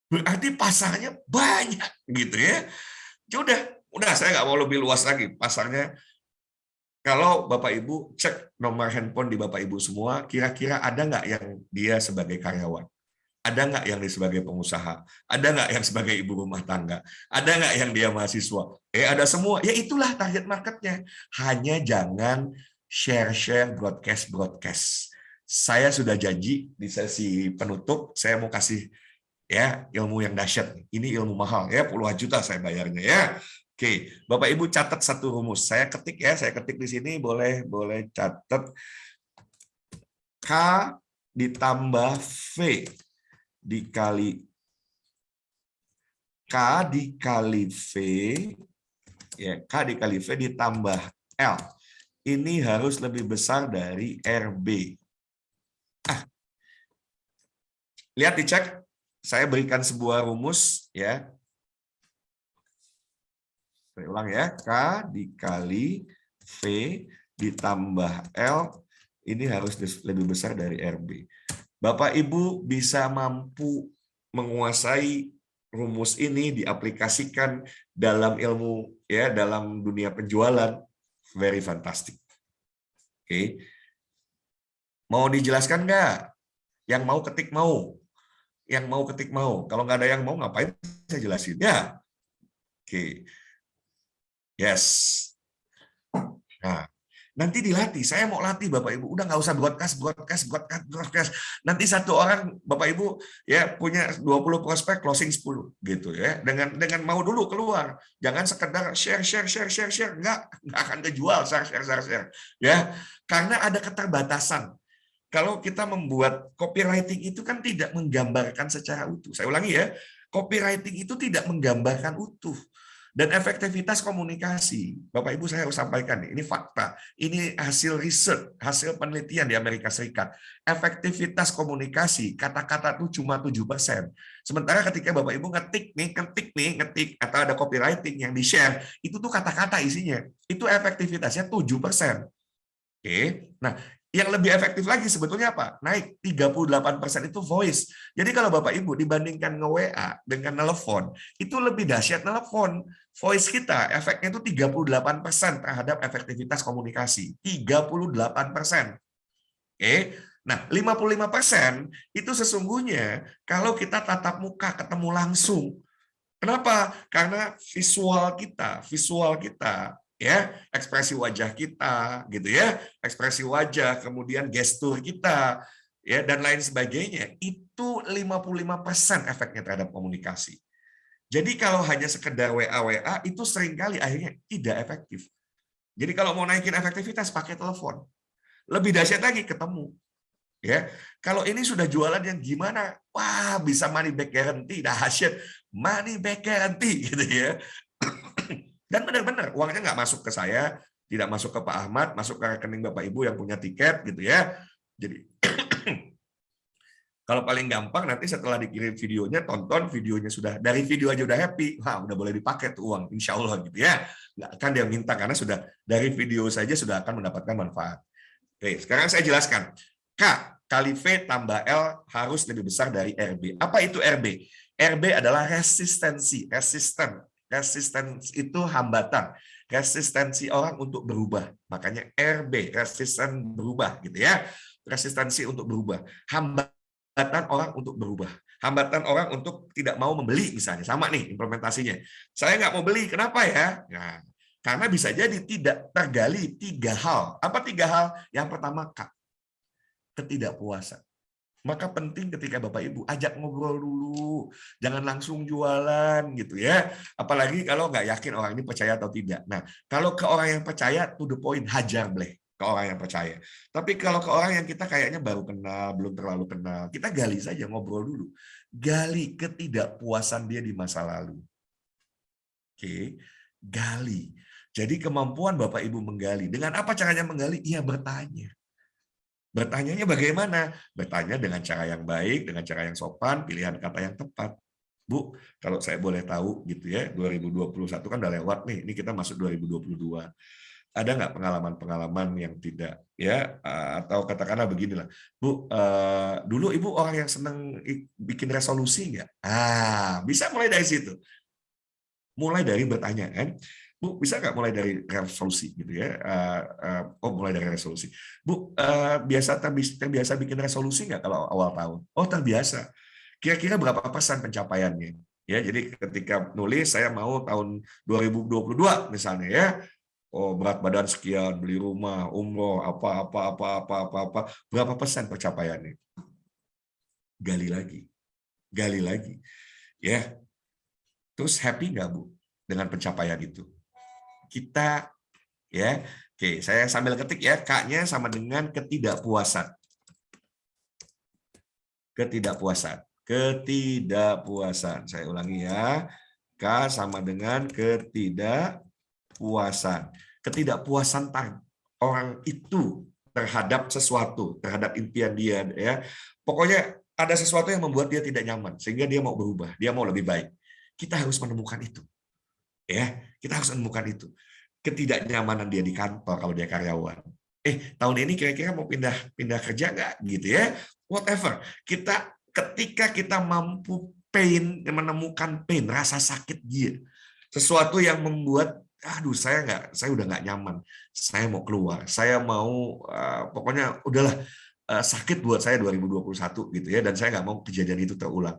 Berarti pasarnya banyak gitu ya. Udah saya nggak mau lebih luas lagi pasarnya. Kalau Bapak Ibu cek nomor handphone di Bapak Ibu semua, kira-kira ada nggak yang dia sebagai karyawan? Ada nggak yang dia sebagai pengusaha? Ada nggak yang sebagai ibu rumah tangga? Ada nggak yang dia mahasiswa? Ada semua. Ya itulah target marketnya. Hanya jangan share-share broadcast. Saya sudah janji di sesi penutup, saya mau kasih ya ilmu yang dahsyat. Ini ilmu mahal ya, puluhan juta saya bayarnya ya. Oke, Bapak Ibu catat satu rumus. Saya ketik di sini, boleh catat. K ditambah V dikali K dikali V, ya, K dikali V ditambah L. Ini harus lebih besar dari RB. Lihat dicek, saya berikan sebuah rumus ya. Saya ulang ya, K dikali V ditambah L, ini harus lebih besar dari RB. Bapak Ibu bisa mampu menguasai rumus ini, diaplikasikan dalam ilmu ya, dalam dunia penjualan, very fantastic. Oke. Mau dijelaskan nggak? Yang mau ketik mau. Yang mau ketik mau. Kalau nggak ada yang mau, ngapain saya jelasin? Ya. Oke. Yes. Nah, nanti dilatih. Saya mau latih Bapak Ibu. Udah nggak usah broadcast. Nanti satu orang Bapak Ibu ya punya 20 prospek, closing 10 gitu ya. Dengan mau dulu keluar. Jangan sekedar share. Nggak akan kejual share. Ya. Karena ada keterbatasan. Kalau kita membuat copywriting itu kan tidak menggambarkan secara utuh. Saya ulangi ya, copywriting itu tidak menggambarkan utuh. Dan efektivitas komunikasi, Bapak Ibu saya harus sampaikan, ini fakta, ini hasil riset, hasil penelitian di Amerika Serikat. Efektivitas komunikasi, kata-kata itu cuma 7%. Sementara ketika Bapak Ibu ngetik, atau ada copywriting yang di-share, itu tuh kata-kata isinya. Itu efektivitasnya 7%. Oke, nah yang lebih efektif lagi sebetulnya apa? Naik 38% itu voice. Jadi kalau Bapak Ibu dibandingkan nge-WA dengan nelpon, itu lebih dahsyat nelpon. Voice kita efeknya itu 38% terhadap efektivitas komunikasi. 38%. Oke. Nah, 55% itu sesungguhnya kalau kita tatap muka ketemu langsung. Kenapa? Karena visual kita ya, ekspresi wajah kita gitu ya, ekspresi wajah, kemudian gestur kita ya dan lain sebagainya, itu 55% efeknya terhadap komunikasi. Jadi kalau hanya sekedar WA itu seringkali akhirnya tidak efektif. Jadi kalau mau naikin efektivitas pakai telepon. Lebih dahsyat lagi ketemu. Ya, kalau ini sudah jualan yang gimana? Wah, bisa money back guarantee, dahsyat. Money back guarantee gitu ya. Dan benar-benar uangnya nggak masuk ke saya, tidak masuk ke Pak Ahmad, masuk ke rekening Bapak Ibu yang punya tiket gitu ya. Jadi kalau paling gampang nanti setelah dikirim videonya, tonton videonya sudah dari video aja udah happy, wah udah boleh dipakai tuh uang, insya Allah gitu ya. Nggak akan dia minta karena sudah dari video saja sudah akan mendapatkan manfaat. Oke, sekarang saya jelaskan. K kali V tambah L harus lebih besar dari RB. Apa itu RB? RB adalah resistensi. Resistensi itu hambatan. Resistensi orang untuk berubah. Makanya RB, resisten berubah gitu ya. Resistensi untuk berubah. Hambatan orang untuk berubah. Hambatan orang untuk tidak mau membeli misalnya. Sama nih implementasinya. Saya nggak mau beli, kenapa ya? Nah, karena bisa jadi tidak tergali 3 hal. Apa 3 hal? Yang pertama, ketidakpuasan. Maka penting ketika Bapak Ibu ajak ngobrol dulu, jangan langsung jualan gitu ya. Apalagi kalau nggak yakin orang ini percaya atau tidak. Nah, kalau ke orang yang percaya, to the point, hajar bleh ke orang yang percaya. Tapi kalau ke orang yang kita kayaknya baru kenal, belum terlalu kenal, kita gali saja, ngobrol dulu. Gali ketidakpuasan dia di masa lalu. Oke, gali. Jadi kemampuan Bapak Ibu menggali. Dengan apa caranya menggali? Iya, bertanya. Bertanyanya bagaimana? Bertanya dengan cara yang baik, dengan cara yang sopan, pilihan kata yang tepat. Bu, kalau saya boleh tahu gitu ya, 2021 kan udah lewat nih, ini kita masuk 2022. Ada nggak pengalaman-pengalaman yang tidak ya, atau katakanlah beginilah, Bu, dulu Ibu orang yang senang bikin resolusi nggak? Bisa mulai dari situ. Mulai dari bertanya kan, Bu, bisa nggak mulai dari resolusi gitu ya? Mulai dari resolusi. Bu, terbiasa bikin resolusi nggak kalau awal tahun? Oh, terbiasa. Kira-kira berapa persen pencapaiannya? Ya, jadi ketika nulis saya mau tahun 2022 misalnya ya, oh berat badan sekian, beli rumah, umroh, apa, berapa persen pencapaiannya? Gali lagi, ya. Terus happy nggak Bu dengan pencapaian itu? Kita ya, oke, saya sambil ketik ya, K-nya sama dengan ketidakpuasan. Ketidakpuasan. Saya ulangi ya, K sama dengan ketidakpuasan. Ketidakpuasan orang itu terhadap sesuatu, terhadap impian dia ya. Pokoknya ada sesuatu yang membuat dia tidak nyaman sehingga dia mau berubah, dia mau lebih baik. Kita harus menemukan itu. Ya, kita harus menemukan itu. Ketidaknyamanan dia di kantor kalau dia karyawan. Tahun ini kira-kira mau pindah kerja nggak gitu ya? Whatever. Ketika kita mampu menemukan pain, rasa sakit dia, sesuatu yang membuat aduh saya udah nggak nyaman, saya mau keluar, saya mau pokoknya udahlah, sakit buat saya 2021 gitu ya, dan saya nggak mau kejadian itu terulang.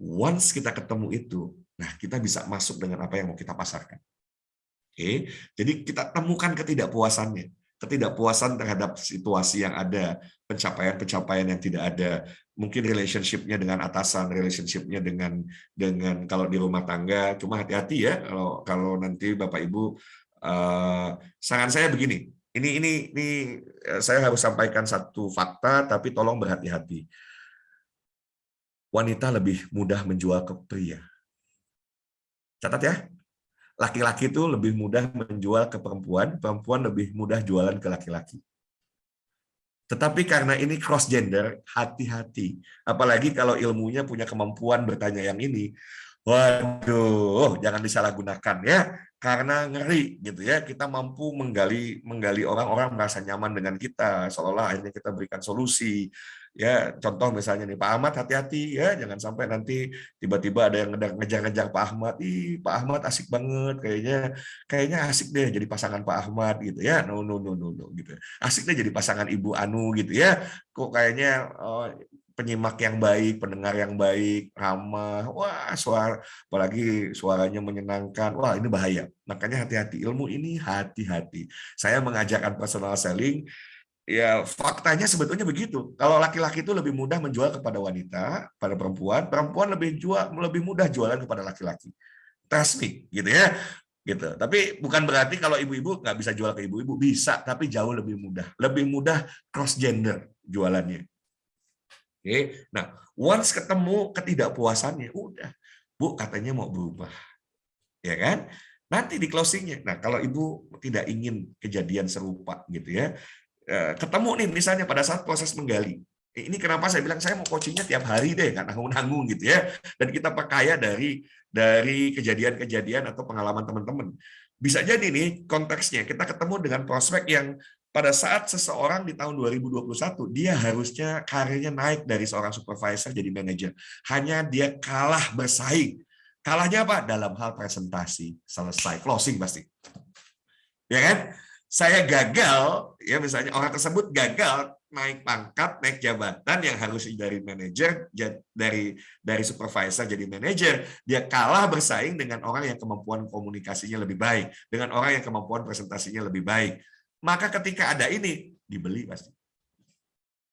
Once kita ketemu itu, nah kita bisa masuk dengan apa yang mau kita pasarkan. Oke, jadi kita temukan ketidakpuasan terhadap situasi yang ada, pencapaian-pencapaian yang tidak ada, mungkin relationship-nya dengan atasan, relationship-nya dengan kalau di rumah tangga. Cuma hati-hati ya kalau nanti Bapak Ibu, saran saya begini, ini saya harus sampaikan satu fakta, tapi tolong berhati-hati. Wanita lebih mudah menjual ke pria. Catat ya. Laki-laki itu lebih mudah menjual ke perempuan, perempuan lebih mudah jualan ke laki-laki. Tetapi karena ini cross gender, hati-hati. Apalagi kalau ilmunya punya kemampuan bertanya yang ini, waduh, jangan disalahgunakan ya, karena ngeri gitu ya. Kita mampu menggali orang-orang merasa nyaman dengan kita, seolah akhirnya kita berikan solusi. Ya, contoh misalnya nih Pak Ahmad, hati-hati ya, jangan sampai nanti tiba-tiba ada yang ngejar-ngejar Pak Ahmad. Pak Ahmad asik banget, kayaknya asik deh jadi pasangan Pak Ahmad gitu ya. No gitu. Asik deh jadi pasangan Ibu Anu gitu ya. Kok kayaknya penyimak yang baik, pendengar yang baik, ramah, wah apalagi suaranya menyenangkan, wah ini bahaya. Makanya hati-hati, ilmu ini hati-hati. Saya mengajarkan personal selling, ya faktanya sebetulnya begitu. Kalau laki-laki itu lebih mudah menjual kepada wanita, pada perempuan, perempuan lebih mudah jualan kepada laki-laki. Trust me, gitu ya. Gitu. Tapi bukan berarti kalau ibu-ibu nggak bisa jual ke ibu-ibu, bisa, tapi jauh lebih mudah. Lebih mudah cross gender jualannya. Oke. Nah, once ketemu ketidakpuasannya, udah. Bu, katanya mau berubah. Ya kan? Nanti di closingnya. Nah, kalau ibu tidak ingin kejadian serupa gitu ya, ketemu nih misalnya pada saat proses menggali. Ini kenapa saya bilang saya mau coachingnya tiap hari deh, kan nanggung gitu ya. Dan kita perkaya dari kejadian-kejadian atau pengalaman teman-teman. Bisa jadi nih konteksnya kita ketemu dengan prospek yang pada saat seseorang di tahun 2021 dia harusnya karirnya naik dari seorang supervisor jadi manajer. Hanya dia kalah bersaing. Kalahnya apa? Dalam hal presentasi. Selesai, closing pasti. Ya kan? Saya gagal, ya misalnya orang tersebut gagal naik pangkat, naik jabatan yang harus dari manajer, dari supervisor jadi manajer, dia kalah bersaing dengan orang yang kemampuan komunikasinya lebih baik, dengan orang yang kemampuan presentasinya lebih baik. Maka ketika ada ini, dibeli pasti.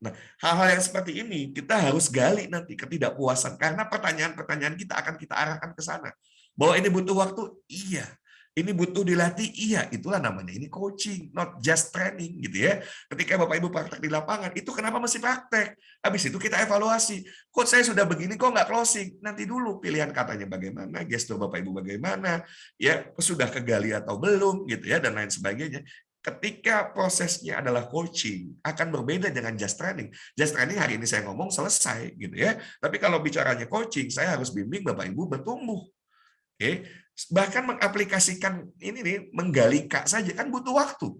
Nah, hal-hal yang seperti ini kita harus gali nanti ketidakpuasan, karena pertanyaan-pertanyaan kita akan kita arahkan ke sana. Bahwa ini butuh waktu, iya. Ini butuh dilatih, iya. Itulah namanya ini coaching, not just training gitu ya. Ketika Bapak Ibu praktek di lapangan, itu kenapa mesti praktek? Habis itu kita evaluasi. Coach saya sudah begini kok nggak closing. Nanti dulu pilihan katanya bagaimana, gestur Bapak Ibu bagaimana, ya sudah kegali atau belum gitu ya, dan lain sebagainya. Ketika prosesnya adalah coaching, akan berbeda dengan just training. Just training hari ini saya ngomong selesai, gitu ya. Tapi kalau bicaranya coaching, saya harus bimbing Bapak Ibu bertumbuh. Oke, bahkan mengaplikasikan ini nih, menggali kak saja kan butuh waktu,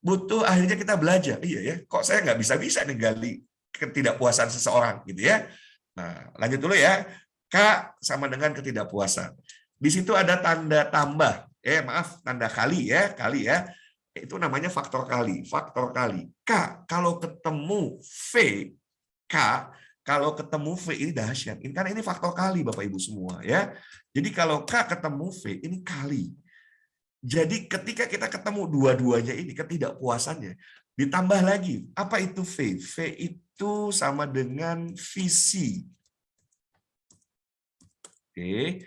butuh akhirnya kita belajar. Iya ya, kok saya nggak bisa nih gali ketidakpuasan seseorang, gitu ya. Nah, lanjut dulu ya. Kak sama dengan ketidakpuasan. Di situ ada tanda tambah, maaf, tanda kali ya. Itu namanya faktor kali, faktor kali. K, kalau ketemu V, K, kalau ketemu V ini dahsyat. Ini karena ini faktor kali Bapak Ibu semua ya. Jadi kalau K ketemu V ini kali. Jadi ketika kita ketemu dua-duanya ini ketidakpuasannya, ditambah lagi, apa itu V? V itu sama dengan visi. Oke.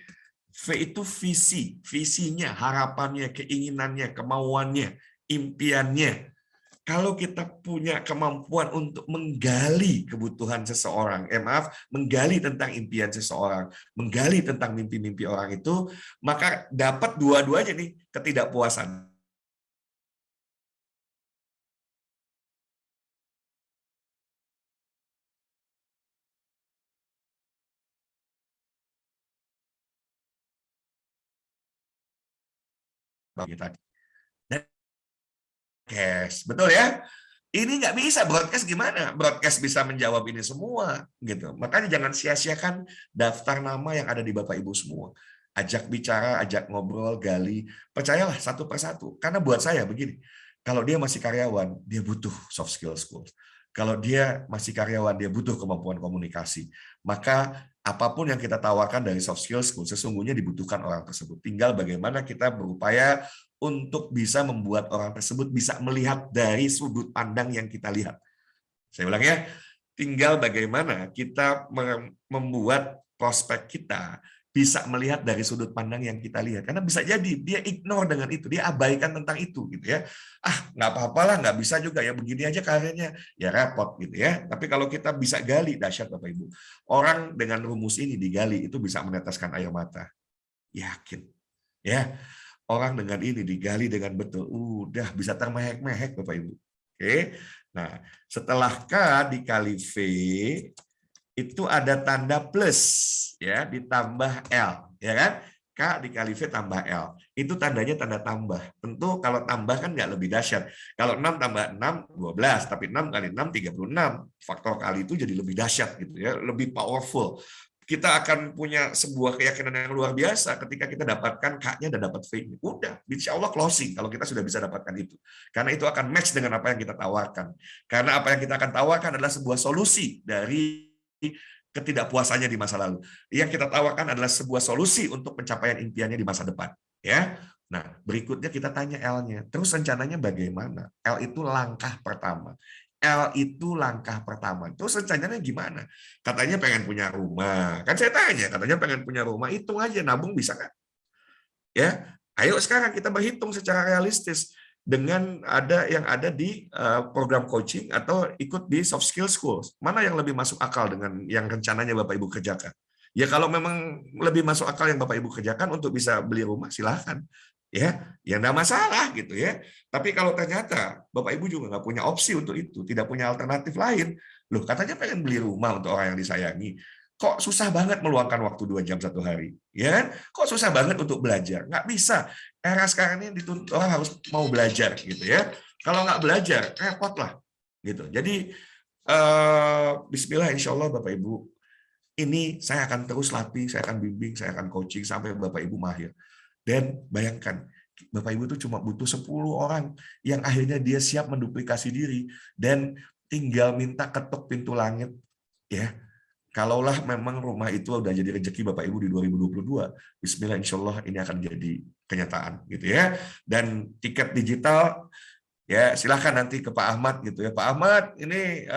V itu visi, visinya, harapannya, keinginannya, kemauannya, impiannya. Kalau kita punya kemampuan untuk menggali kebutuhan seseorang, menggali tentang impian seseorang, menggali tentang mimpi-mimpi orang itu, maka dapat dua-duanya nih ketidakpuasan. Betul ya? Ini nggak bisa, broadcast gimana? Broadcast bisa menjawab ini semua, gitu. Makanya jangan sia-siakan daftar nama yang ada di Bapak Ibu semua. Ajak bicara, ajak ngobrol, gali. Percayalah satu persatu. Karena buat saya begini, kalau dia masih karyawan, dia butuh soft skills. Kalau dia masih karyawan, dia butuh kemampuan komunikasi. Maka apapun yang kita tawarkan dari soft skills, sesungguhnya dibutuhkan orang tersebut. Tinggal bagaimana kita berupaya untuk bisa membuat orang tersebut bisa melihat dari sudut pandang yang kita lihat. Saya ulang ya, tinggal bagaimana kita membuat prospek kita bisa melihat dari sudut pandang yang kita lihat. Karena bisa jadi dia ignore dengan itu, dia abaikan tentang itu, gitu ya. Nggak apa-apalah, nggak bisa juga ya, begini aja karirnya, ya repot gitu ya. Tapi kalau kita bisa gali, dahsyat Bapak Ibu. Orang dengan rumus ini digali itu bisa meneteskan air mata. Yakin, ya. Orang dengan ini digali dengan betul, udah bisa termehek-mehek Bapak Ibu. Oke. Nah, setelah K dikali V itu ada tanda plus ya, ditambah L, ya kan? K dikali V tambah L. Itu tandanya tanda tambah. Tentu kalau tambah kan nggak lebih dahsyat. Kalau 6 tambah 6 12, tapi 6 kali 6 36. Faktor kali itu jadi lebih dahsyat gitu ya, lebih powerful. Kita akan punya sebuah keyakinan yang luar biasa ketika kita dapatkan K-nya dan dapat V-nya. Udah, insya Allah closing kalau kita sudah bisa dapatkan itu. Karena itu akan match dengan apa yang kita tawarkan. Karena apa yang kita akan tawarkan adalah sebuah solusi dari ketidakpuasannya di masa lalu. Yang kita tawarkan adalah sebuah solusi untuk pencapaian impiannya di masa depan. Ya. Nah, berikutnya kita tanya L-nya. Terus rencananya bagaimana? L itu langkah pertama. L itu langkah pertama. Terus rencananya gimana? Katanya pengen punya rumah. Kan saya tanya, katanya pengen punya rumah. Hitung aja, nabung bisa nggak? Ya, ayo sekarang kita berhitung secara realistis dengan yang ada di program coaching atau ikut di soft skill schools. Mana yang lebih masuk akal dengan yang rencananya Bapak Ibu kerjakan? Ya kalau memang lebih masuk akal yang Bapak Ibu kerjakan untuk bisa beli rumah, silahkan. Ya nggak masalah gitu ya. Tapi kalau ternyata Bapak Ibu juga nggak punya opsi untuk itu, tidak punya alternatif lain, loh katanya pengen beli rumah untuk orang yang disayangi, kok susah banget meluangkan waktu 2 jam satu hari, ya kan? Kok susah banget untuk belajar? Nggak bisa. Era sekarang ini dituntut orang harus mau belajar gitu ya. Kalau nggak belajar, repot lah gitu. Jadi Bismillah, insya Allah Bapak Ibu, ini saya akan terus latih, saya akan bimbing, saya akan coaching sampai Bapak Ibu mahir. Dan bayangkan, Bapak Ibu itu cuma butuh 10 orang yang akhirnya dia siap menduplikasi diri dan tinggal minta ketuk pintu langit. Ya, kalaulah memang rumah itu udah jadi rezeki Bapak Ibu di 2022, Bismillah, insya Allah ini akan jadi kenyataan gitu ya. Dan tiket digital ya silahkan nanti ke Pak Ahmad gitu ya. Pak Ahmad, ini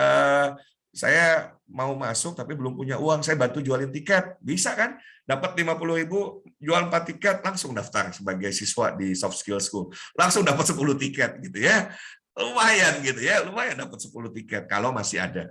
saya mau masuk tapi belum punya uang, saya bantu jualin tiket, bisa kan? Dapat 50.000, jual 4 tiket, langsung daftar sebagai siswa di Soft Skill School, langsung dapat 10 tiket gitu ya. Lumayan gitu ya, lumayan dapat 10 tiket kalau masih ada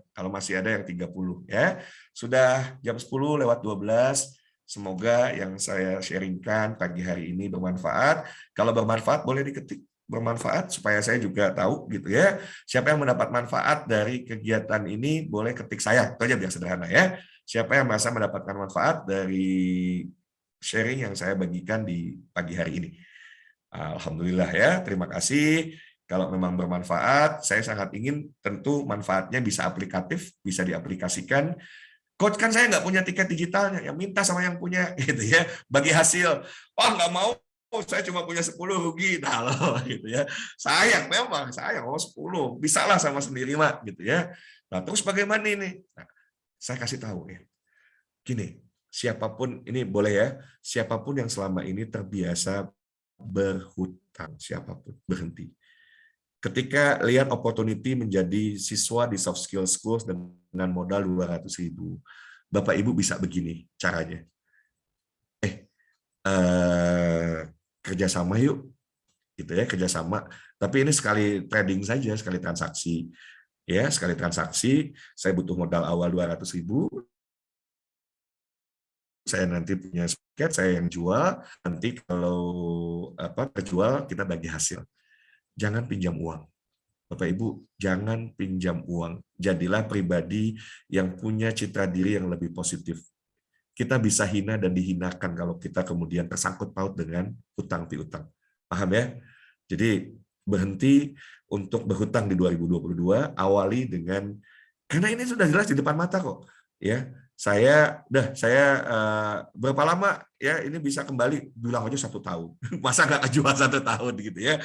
yang 30 ya. Sudah jam 10:12. Semoga yang saya sharingkan pagi hari ini bermanfaat. Kalau bermanfaat boleh diketik, bermanfaat supaya saya juga tahu gitu ya. Siapa yang mendapat manfaat dari kegiatan ini boleh ketik saya. Itu aja biar sederhana ya. Siapa yang merasa mendapatkan manfaat dari sharing yang saya bagikan di pagi hari ini. Alhamdulillah ya, terima kasih. Kalau memang bermanfaat, saya sangat ingin tentu manfaatnya bisa aplikatif, bisa diaplikasikan. Coach, kan saya nggak punya tiket digitalnya, yang minta sama yang punya, gitu ya. Bagi hasil, oh nggak mau, saya cuma punya 10 rugi, nah loh, gitu ya. Sayang memang, sayang, 10, bisa lah sama sendiri mak, gitu ya. Nah terus bagaimana ini? Nah, saya kasih tahu ya, gini, siapapun ini boleh ya, siapapun yang selama ini terbiasa berhutang, siapapun berhenti. Ketika lihat opportunity menjadi siswa di soft skill schools dengan modal 200.000, Bapak Ibu bisa begini caranya. Kerjasama yuk, gitu ya, kerjasama. Tapi ini sekali trading saja, sekali transaksi. Ya, sekali transaksi, saya butuh modal awal 200.000, saya nanti punya tiket, saya yang jual, nanti kalau terjual kita bagi hasil. Jangan pinjam uang. Bapak Ibu, jangan pinjam uang. Jadilah pribadi yang punya citra diri yang lebih positif. Kita bisa hina dan dihinakan kalau kita kemudian tersangkut paut dengan hutang piutang. Paham ya? Jadi berhenti untuk berhutang di 2022, awali dengan, karena ini sudah jelas di depan mata kok. Ya, saya berapa lama ya ini bisa kembali, bilang aja 1 tahun. Masa nggak kejual 1 tahun gitu ya?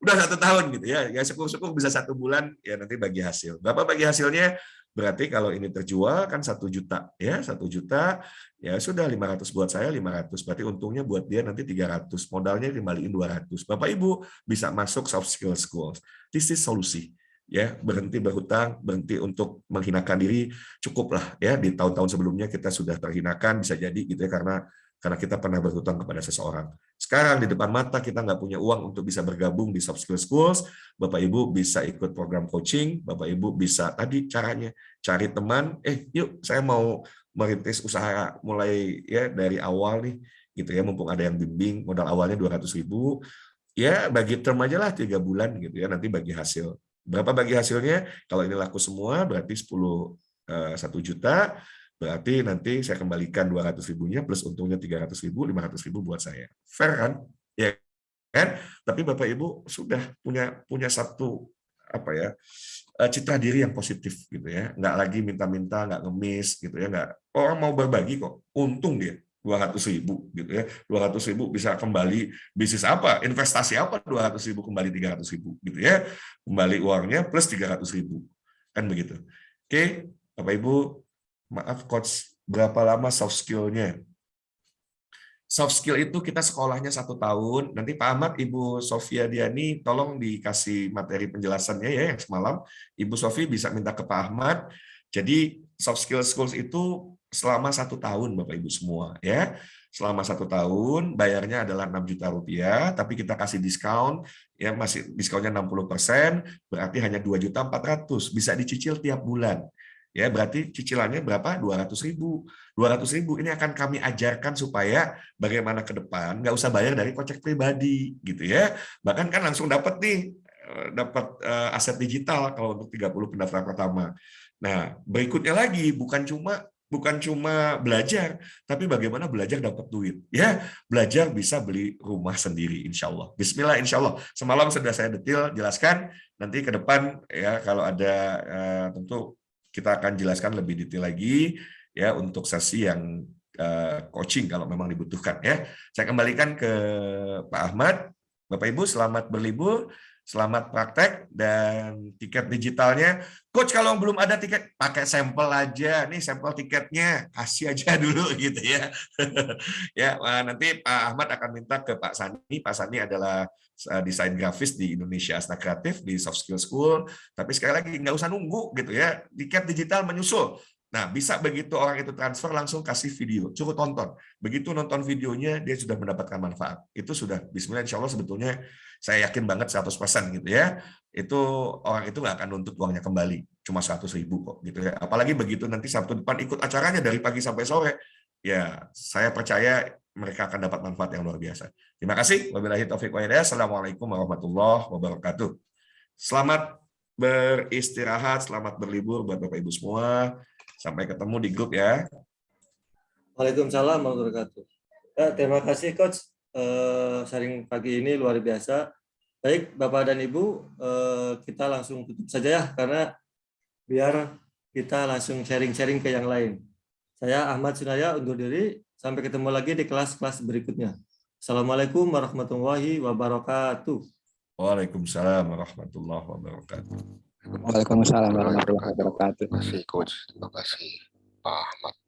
Udah 1 tahun gitu ya. Ya syukur-syukur bisa 1 bulan, ya nanti bagi hasil. Berapa bagi hasilnya? Berarti kalau ini terjual kan 1 juta ya, 1 juta ya sudah 500 buat saya, 500 berarti untungnya buat dia nanti 300, modalnya dikembaliin 200. Bapak Ibu bisa masuk soft skill schools. This is solusi. Ya, berhenti berhutang, berhenti untuk menghinakan diri, cukuplah ya di tahun-tahun sebelumnya kita sudah terhinakan bisa jadi gitu ya karena kita pernah berhutang kepada seseorang. Sekarang di depan mata kita nggak punya uang untuk bisa bergabung di soft skill schools, Bapak Ibu bisa ikut program coaching, Bapak Ibu bisa tadi caranya cari teman, yuk saya mau merintis usaha mulai ya dari awal nih gitu ya, mumpung ada yang bimbing, modal awalnya 200.000, ya bagi term aja lah 3 bulan gitu ya, nanti bagi hasil. Berapa bagi hasilnya? Kalau ini laku semua berarti 1 juta, berarti nanti saya kembalikan 200.000-nya plus untungnya 300.000, 500.000 buat saya. Fair kan? Ya kan? Tapi Bapak Ibu sudah punya satu citra diri yang positif gitu ya, nggak lagi minta-minta, nggak ngemis gitu ya, nggak, orang mau berbagi kok, untung dia 200.000 gitu ya, 200.000 bisa kembali bisnis apa, investasi apa, 200.000 kembali 300.000 gitu ya, kembali uangnya plus 300.000 kan begitu. Oke, Bapak Ibu, maaf coach, berapa lama soft skill-nya? Soft skill itu kita sekolahnya 1 tahun. Nanti Pak Ahmad, Ibu Sofia Diani, tolong dikasih materi penjelasannya ya yang semalam. Ibu Sofi bisa minta ke Pak Ahmad. Jadi soft skill schools itu selama 1 tahun, Bapak Ibu semua ya. Selama 1 tahun, bayarnya adalah 6 juta rupiah, tapi kita kasih diskon, ya masih diskonnya 60%, berarti hanya 2.400.000, bisa dicicil tiap bulan. Ya, berarti cicilannya berapa? 200.000. 200.000 ini akan kami ajarkan supaya bagaimana ke depan nggak usah bayar dari kocek pribadi gitu ya. Bahkan kan langsung dapat nih aset digital kalau untuk 30 pendaftar pertama. Nah, berikutnya lagi bukan cuma belajar, tapi bagaimana belajar dapat duit. Ya, belajar bisa beli rumah sendiri, insya Allah. Bismillah, insya Allah. Semalam sudah saya detail jelaskan. Nanti ke depan ya kalau ada tentu kita akan jelaskan lebih detail lagi ya untuk sesi yang coaching kalau memang dibutuhkan ya. Saya kembalikan ke Pak Ahmad. Bapak Ibu selamat berlibur, selamat praktek dan tiket digitalnya. Coach kalau belum ada tiket pakai sampel aja. Nih sampel tiketnya kasih aja dulu gitu ya. Ya, nanti Pak Ahmad akan minta ke Pak Sani. Pak Sani adalah desain grafis di Indonesia Asna Kreatif di Soft Skill School. Tapi sekali lagi nggak usah nunggu gitu ya. Tiket digital menyusul. Nah, bisa begitu orang itu transfer langsung kasih video, cukup tonton. Begitu nonton videonya, dia sudah mendapatkan manfaat. Itu sudah, bismillah, insya Allah sebetulnya saya yakin banget 100% gitu ya. Itu orang itu nggak akan nuntut uangnya kembali, cuma 100.000 kok gitu ya. Apalagi begitu nanti Sabtu depan ikut acaranya dari pagi sampai sore, ya saya percaya mereka akan dapat manfaat yang luar biasa. Terima kasih. Wabillahi taufiq wal hidayah. Assalamualaikum warahmatullahi wabarakatuh. Selamat beristirahat, selamat berlibur buat Bapak Ibu semua. Sampai ketemu di grup ya. Waalaikumsalam warahmatullahi wabarakatuh. Ya, terima kasih Coach. Sharing pagi ini luar biasa. Baik Bapak dan Ibu, kita langsung tutup saja ya, karena biar kita langsung sharing-sharing ke yang lain. Saya Ahmad Sunaya undur diri. Sampai ketemu lagi di kelas-kelas berikutnya. Assalamualaikum warahmatullahi wabarakatuh. Waalaikumsalam warahmatullahi wabarakatuh. Waalaikumsalam warahmatullahi wabarakatuh. Terima kasih Coach. Terima kasih Pak Ahmad.